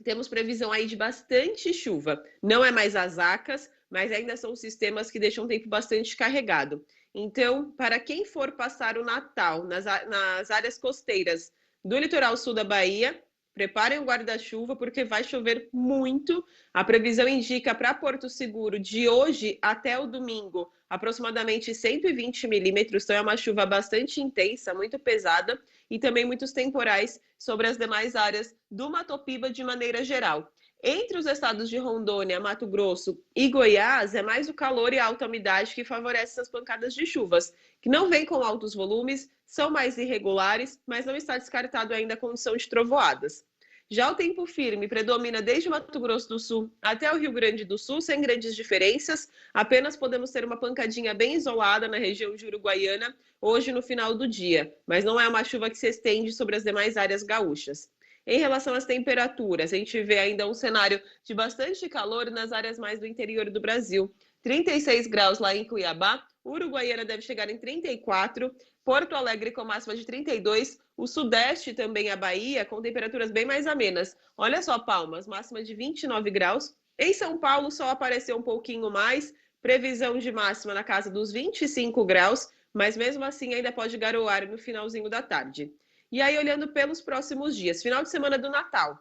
temos previsão aí de bastante chuva. Não é mais as ACAS, mas ainda são sistemas que deixam o tempo bastante carregado. Então, para quem for passar o Natal nas áreas costeiras do litoral sul da Bahia, preparem o guarda-chuva, porque vai chover muito. A previsão indica para Porto Seguro, de hoje até o domingo, aproximadamente 120 milímetros. Então, é uma chuva bastante intensa, muito pesada, e também muitos temporais sobre as demais áreas do Mato Piba de maneira geral. Entre os estados de Rondônia, Mato Grosso e Goiás, é mais o calor e a alta umidade que favorecem essas pancadas de chuvas, que não vêm com altos volumes, são mais irregulares, mas não está descartado ainda a condição de trovoadas. Já o tempo firme predomina desde o Mato Grosso do Sul até o Rio Grande do Sul, sem grandes diferenças. Apenas podemos ter uma pancadinha bem isolada na região de Uruguaiana, hoje no final do dia, mas não é uma chuva que se estende sobre as demais áreas gaúchas. Em relação às temperaturas, a gente vê ainda um cenário de bastante calor nas áreas mais do interior do Brasil. 36 graus lá em Cuiabá, Uruguaiana deve chegar em 34, Porto Alegre com máxima de 32, o Sudeste também, a Bahia, com temperaturas bem mais amenas. Olha só, Palmas, máxima de 29 graus. Em São Paulo, o sol apareceu um pouquinho mais, previsão de máxima na casa dos 25 graus, mas mesmo assim ainda pode garoar no finalzinho da tarde. E aí, olhando pelos próximos dias, final de semana do Natal,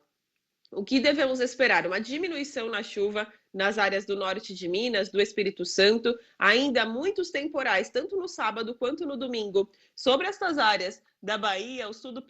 o que devemos esperar? Uma diminuição na chuva nas áreas do norte de Minas, do Espírito Santo, ainda muitos temporais, tanto no sábado quanto no domingo, sobre estas áreas da Bahia, o sul do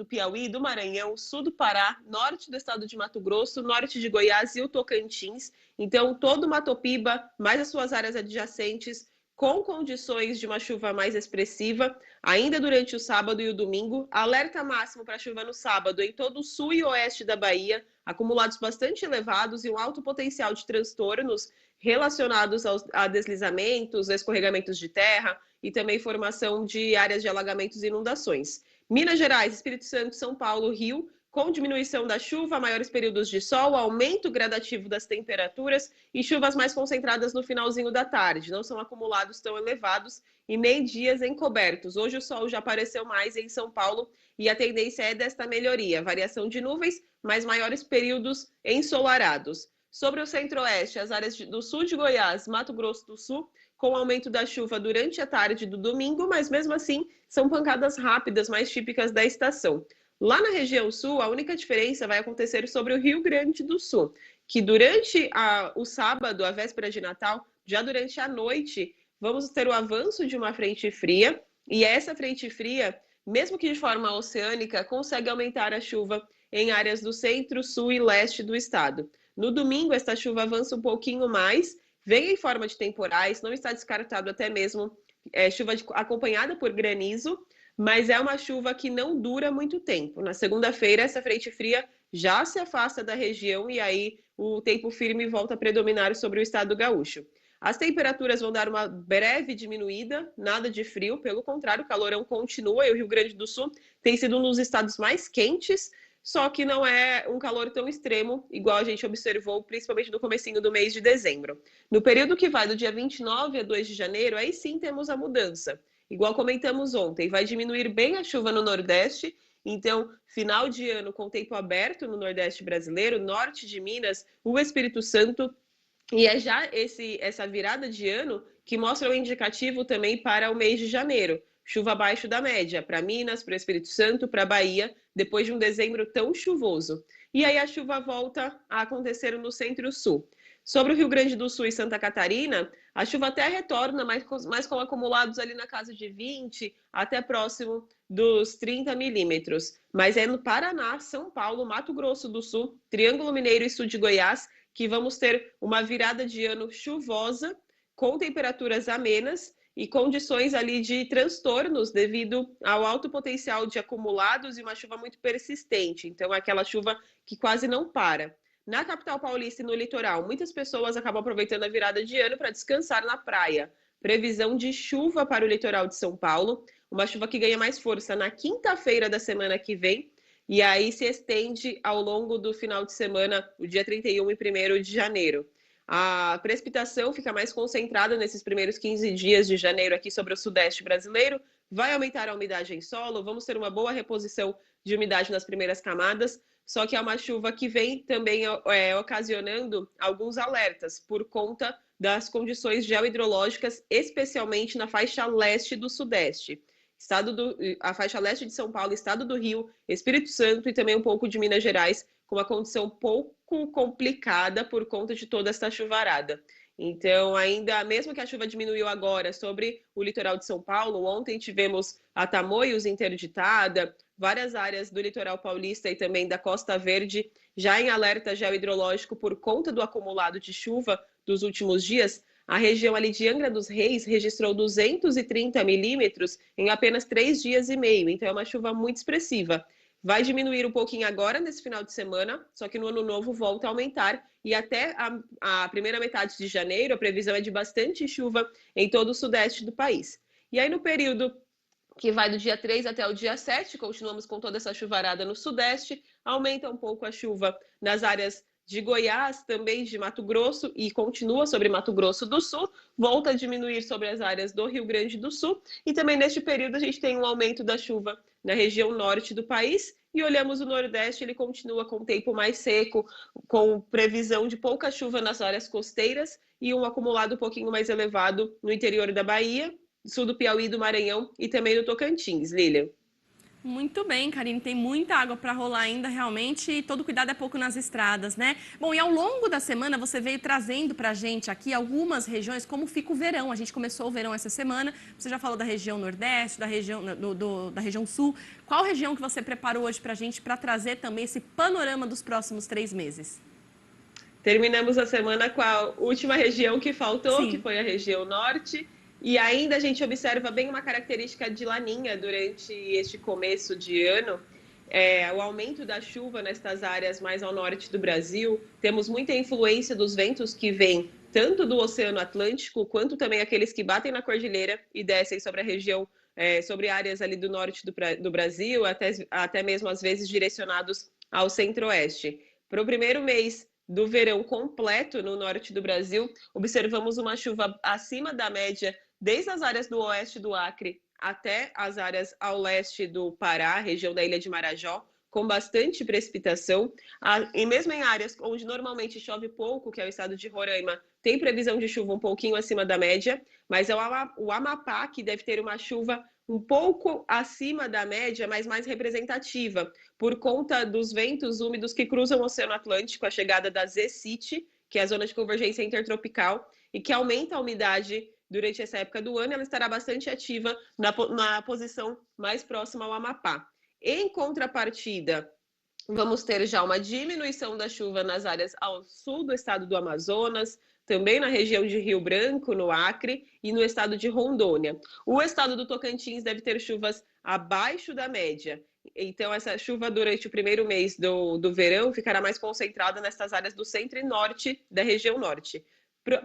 Piauí, do Maranhão, o sul do Pará, norte do estado de Mato Grosso, norte de Goiás e o Tocantins. Então, todo o Mato Piba, mais as suas áreas adjacentes, com condições de uma chuva mais expressiva, ainda durante o sábado e o domingo. Alerta máximo para chuva no sábado em todo o sul e oeste da Bahia, acumulados bastante elevados e um alto potencial de transtornos relacionados a deslizamentos, escorregamentos de terra e também formação de áreas de alagamentos e inundações. Minas Gerais, Espírito Santo, São Paulo, Rio, com diminuição da chuva, maiores períodos de sol, aumento gradativo das temperaturas e chuvas mais concentradas no finalzinho da tarde. Não são acumulados tão elevados e nem dias encobertos. Hoje o sol já apareceu mais em São Paulo e a tendência é desta melhoria. Variação de nuvens, mas maiores períodos ensolarados. Sobre o centro-oeste, as áreas do sul de Goiás, Mato Grosso do Sul, com aumento da chuva durante a tarde do domingo, mas mesmo assim são pancadas rápidas, mais típicas da estação. Lá na região sul, a única diferença vai acontecer sobre o Rio Grande do Sul, que durante o sábado, a véspera de Natal, já durante a noite, vamos ter o avanço de uma frente fria, e essa frente fria, mesmo que de forma oceânica, consegue aumentar a chuva em áreas do centro, sul e leste do estado. No domingo, esta chuva avança um pouquinho mais, vem em forma de temporais, não está descartado até mesmo chuva acompanhada por granizo, mas é uma chuva que não dura muito tempo. Na segunda-feira, essa frente fria já se afasta da região e aí o tempo firme volta a predominar sobre o estado gaúcho. As temperaturas vão dar uma breve diminuída, nada de frio, pelo contrário, o calorão continua e o Rio Grande do Sul tem sido um dos estados mais quentes, só que não é um calor tão extremo, igual a gente observou, principalmente no comecinho do mês de dezembro. No período que vai do dia 29 a 2 de janeiro, aí sim temos a mudança. Igual comentamos ontem, vai diminuir bem a chuva no Nordeste, então, final de ano com tempo aberto no Nordeste brasileiro, norte de Minas, o Espírito Santo, e é já essa virada de ano que mostra o indicativo também para o mês de janeiro. Chuva abaixo da média para Minas, para o Espírito Santo, para a Bahia, depois de um dezembro tão chuvoso. E aí a chuva volta a acontecer no centro-sul. Sobre o Rio Grande do Sul e Santa Catarina, a chuva até retorna, mas com acumulados ali na casa de 20 até próximo dos 30 milímetros. Mas é no Paraná, São Paulo, Mato Grosso do Sul, Triângulo Mineiro e sul de Goiás que vamos ter uma virada de ano chuvosa, com temperaturas amenas e condições ali de transtornos devido ao alto potencial de acumulados e uma chuva muito persistente. Então, é aquela chuva que quase não para. Na capital paulista e no litoral, muitas pessoas acabam aproveitando a virada de ano para descansar na praia. Previsão de chuva para o litoral de São Paulo, uma chuva que ganha mais força na quinta-feira da semana que vem, e aí se estende ao longo do final de semana, o dia 31 e 1º de janeiro. A precipitação fica mais concentrada nesses primeiros 15 dias de janeiro aqui sobre o sudeste brasileiro, vai aumentar a umidade em solo, vamos ter uma boa reposição de umidade nas primeiras camadas, só que é uma chuva que vem também ocasionando alguns alertas por conta das condições geohidrológicas, especialmente na faixa leste do sudeste. A faixa leste de São Paulo, estado do Rio, Espírito Santo e também um pouco de Minas Gerais, com uma condição pouco complicada por conta de toda essa chuvarada. Então, ainda mesmo que a chuva diminuiu agora sobre o litoral de São Paulo, ontem tivemos a Tamoios interditada, várias áreas do litoral paulista e também da Costa Verde já em alerta geohidrológico por conta do acumulado de chuva dos últimos dias. A região ali de Angra dos Reis registrou 230 milímetros em apenas 3 dias e meio, então é uma chuva muito expressiva. Vai diminuir um pouquinho agora, nesse final de semana, só que no ano novo volta a aumentar. E até a primeira metade de janeiro, a previsão é de bastante chuva em todo o sudeste do país. E aí, no período que vai do dia 3 até o dia 7, continuamos com toda essa chuvarada no sudeste, aumenta um pouco a chuva nas áreas de Goiás, também de Mato Grosso, e continua sobre Mato Grosso do Sul, volta a diminuir sobre as áreas do Rio Grande do Sul, e também neste período a gente tem um aumento da chuva na região norte do país, e olhamos o Nordeste, ele continua com tempo mais seco, com previsão de pouca chuva nas áreas costeiras e um acumulado um pouquinho mais elevado no interior da Bahia, sul do Piauí, do Maranhão e também do Tocantins, Lilian. Muito bem, Karine, tem muita água para rolar ainda, realmente, e todo cuidado é pouco nas estradas, né? Bom, e ao longo da semana você veio trazendo para a gente aqui algumas regiões, como fica o verão. A gente começou o verão essa semana, você já falou da região Nordeste, da região Sul. Qual região que você preparou hoje para a gente para trazer também esse panorama dos próximos 3 meses? Terminamos a semana com a última região que faltou, Sim. que foi a região Norte. E ainda a gente observa bem uma característica de laninha durante este começo de ano, o aumento da chuva nestas áreas mais ao norte do Brasil. Temos muita influência dos ventos que vêm tanto do Oceano Atlântico, quanto também aqueles que batem na cordilheira e descem sobre a região, sobre áreas ali do norte do Brasil, até mesmo às vezes direcionados ao centro-oeste. Para o primeiro mês do verão completo no norte do Brasil, observamos uma chuva acima da média desde as áreas do oeste do Acre até as áreas ao leste do Pará, região da Ilha de Marajó, com bastante precipitação. E mesmo em áreas onde normalmente chove pouco, que é o estado de Roraima, tem previsão de chuva um pouquinho acima da média, mas é o Amapá que deve ter uma chuva um pouco acima da média, mas mais representativa, por conta dos ventos úmidos que cruzam o Oceano Atlântico, a chegada da ZCIT, que é a zona de convergência intertropical, e que aumenta a umidade durante essa época do ano. Ela estará bastante ativa na posição mais próxima ao Amapá. Em contrapartida, vamos ter já uma diminuição da chuva nas áreas ao sul do estado do Amazonas, também na região de Rio Branco, no Acre, e no estado de Rondônia. O estado do Tocantins deve ter chuvas abaixo da média. Então, essa chuva durante o primeiro mês do verão ficará mais concentrada nessas áreas do centro e norte da região norte.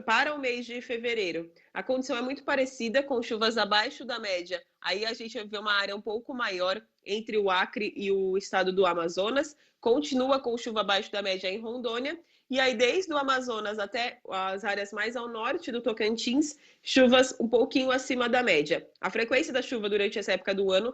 Para o mês de fevereiro, a condição é muito parecida, com chuvas abaixo da média. Aí a gente vai ver uma área um pouco maior entre o Acre e o estado do Amazonas. Continua com chuva abaixo da média em Rondônia. E aí, desde o Amazonas até as áreas mais ao norte do Tocantins, chuvas um pouquinho acima da média. A frequência da chuva durante essa época do ano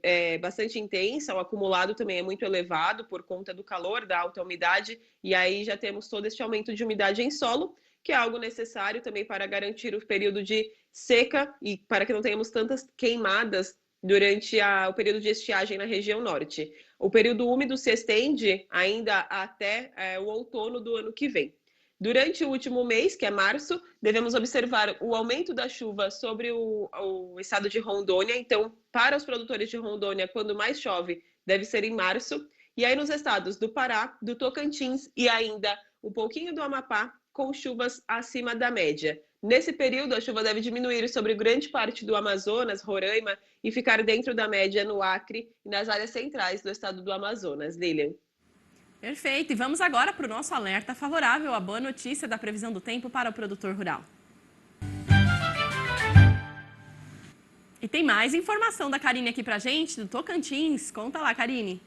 é bastante intensa, o acumulado também é muito elevado por conta do calor, da alta umidade. E aí já temos todo este aumento de umidade em solo, que é algo necessário também para garantir o período de seca e para que não tenhamos tantas queimadas durante o período de estiagem na região norte. O período úmido se estende ainda até o outono do ano que vem. Durante o último mês, que é março, devemos observar o aumento da chuva sobre o estado de Rondônia. Então, para os produtores de Rondônia, quando mais chove, deve ser em março. E aí nos estados do Pará, do Tocantins e ainda um pouquinho do Amapá, com chuvas acima da média. Nesse período, a chuva deve diminuir sobre grande parte do Amazonas, Roraima, e ficar dentro da média no Acre e nas áreas centrais do estado do Amazonas. Lilian. Perfeito. E vamos agora para o nosso alerta favorável, a boa notícia da previsão do tempo para o produtor rural. E tem mais informação da Karine aqui pra gente, do Tocantins. Conta lá, Karine.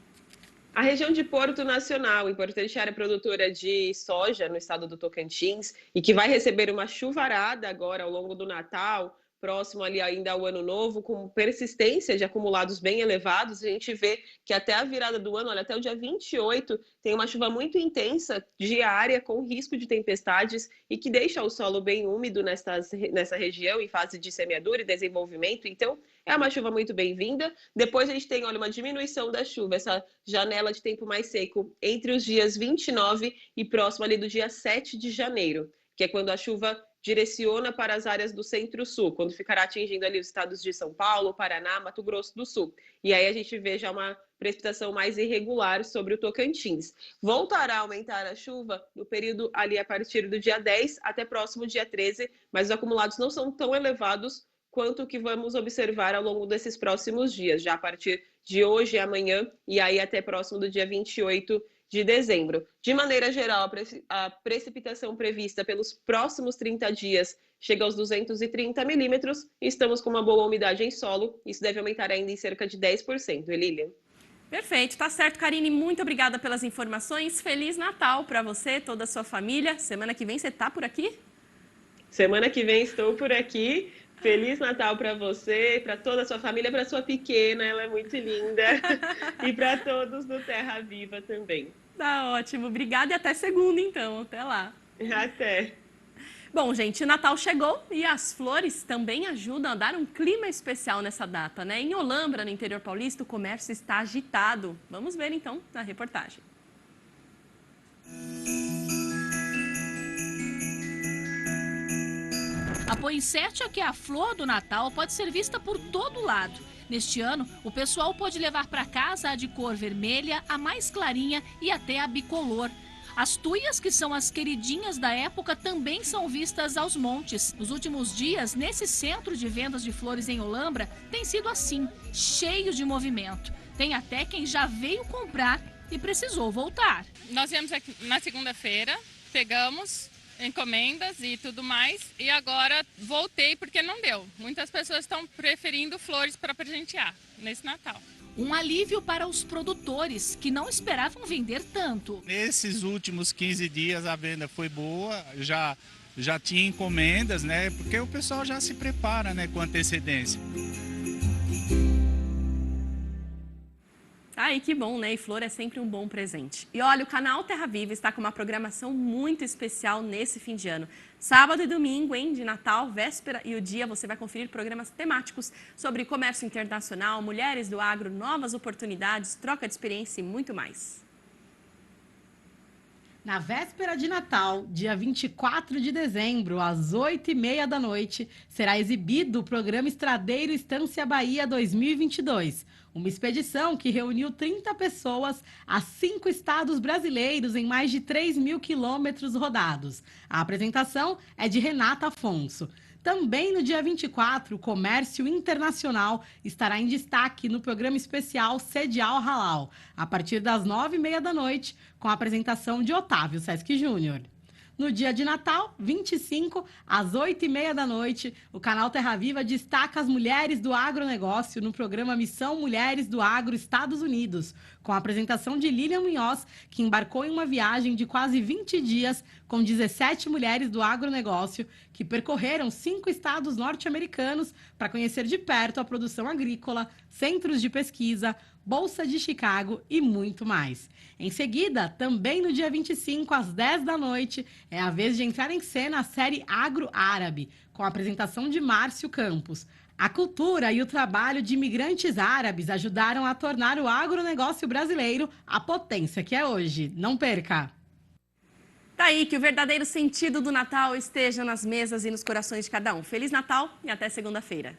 A região de Porto Nacional, importante área produtora de soja no estado do Tocantins, e que vai receber uma chuvarada agora ao longo do Natal, próximo ali ainda ao Ano Novo, com persistência de acumulados bem elevados. A gente vê que até a virada do ano, olha, até o dia 28, tem uma chuva muito intensa, diária, com risco de tempestades e que deixa o solo bem úmido nessa região, em fase de semeadura e desenvolvimento. Então, é uma chuva muito bem-vinda. Depois a gente tem, olha, uma diminuição da chuva, essa janela de tempo mais seco entre os dias 29 e próximo ali do dia 7 de janeiro, que é quando a chuva direciona para as áreas do Centro-Sul, quando ficará atingindo ali os estados de São Paulo, Paraná, Mato Grosso do Sul. E aí a gente vê já uma precipitação mais irregular sobre o Tocantins. Voltará a aumentar a chuva no período ali a partir do dia 10 até próximo dia 13, mas os acumulados não são tão elevados quanto o que vamos observar ao longo desses próximos dias, já a partir de hoje e amanhã, e aí até próximo do dia 28 de dezembro. De maneira geral, a precipitação prevista pelos próximos 30 dias chega aos 230 milímetros e estamos com uma boa umidade em solo. Isso deve aumentar ainda em cerca de 10%. Elília? Perfeito, tá certo, Karine. Muito obrigada pelas informações. Feliz Natal para você, toda a sua família. Semana que vem você tá por aqui? Semana que vem estou por aqui. Feliz Natal para você, para toda a sua família, para sua pequena, ela é muito linda. E para todos do Terra Viva também. Tá ótimo, obrigada e até segunda então, até lá. Até. Bom, gente, o Natal chegou e as flores também ajudam a dar um clima especial nessa data, né? Em Olambra, no interior paulista, o comércio está agitado. Vamos ver então na reportagem. A poinsettia, que é a flor do Natal, pode ser vista por todo lado. Neste ano, o pessoal pode levar para casa a de cor vermelha, a mais clarinha e até a bicolor. As tuias, que são as queridinhas da época, também são vistas aos montes. Nos últimos dias, nesse centro de vendas de flores em Olambra, tem sido assim, cheio de movimento. Tem até quem já veio comprar e precisou voltar. Nós viemos aqui na segunda-feira, pegamos encomendas e tudo mais, e agora voltei porque não deu. Muitas pessoas estão preferindo flores para presentear nesse Natal. Um alívio para os produtores, que não esperavam vender tanto. Nesses últimos 15 dias a venda foi boa, já tinha encomendas, né? Porque o pessoal já se prepara, né, com antecedência. Ai, que bom, né? E flor é sempre um bom presente. E olha, o canal Terra Viva está com uma programação muito especial nesse fim de ano. Sábado e domingo, hein? De Natal, véspera e o dia, você vai conferir programas temáticos sobre comércio internacional, mulheres do agro, novas oportunidades, troca de experiência e muito mais. Na véspera de Natal, dia 24 de dezembro, às 8h30 da noite, será exibido o programa Estradeiro Estância Bahia 2022. Uma expedição que reuniu 30 pessoas a 5 estados brasileiros em mais de 3.000 quilômetros rodados. A apresentação é de Renata Afonso. Também no dia 24, o comércio internacional estará em destaque no programa especial Sedial Halal, a partir das 9h30 da noite, com a apresentação de Otávio Sesc Júnior. No dia de Natal, 25, às 8h30 da noite, o canal Terra Viva destaca as mulheres do agronegócio no programa Missão Mulheres do Agro Estados Unidos, com a apresentação de Lilian Munhoz, que embarcou em uma viagem de quase 20 dias com 17 mulheres do agronegócio que percorreram 5 estados norte-americanos para conhecer de perto a produção agrícola, centros de pesquisa, Bolsa de Chicago e muito mais. Em seguida, também no dia 25, às 10 da noite, é a vez de entrar em cena a série Agro Árabe, com a apresentação de Márcio Campos. A cultura e o trabalho de imigrantes árabes ajudaram a tornar o agronegócio brasileiro a potência que é hoje. Não perca! Tá aí, que o verdadeiro sentido do Natal esteja nas mesas e nos corações de cada um. Feliz Natal e até segunda-feira.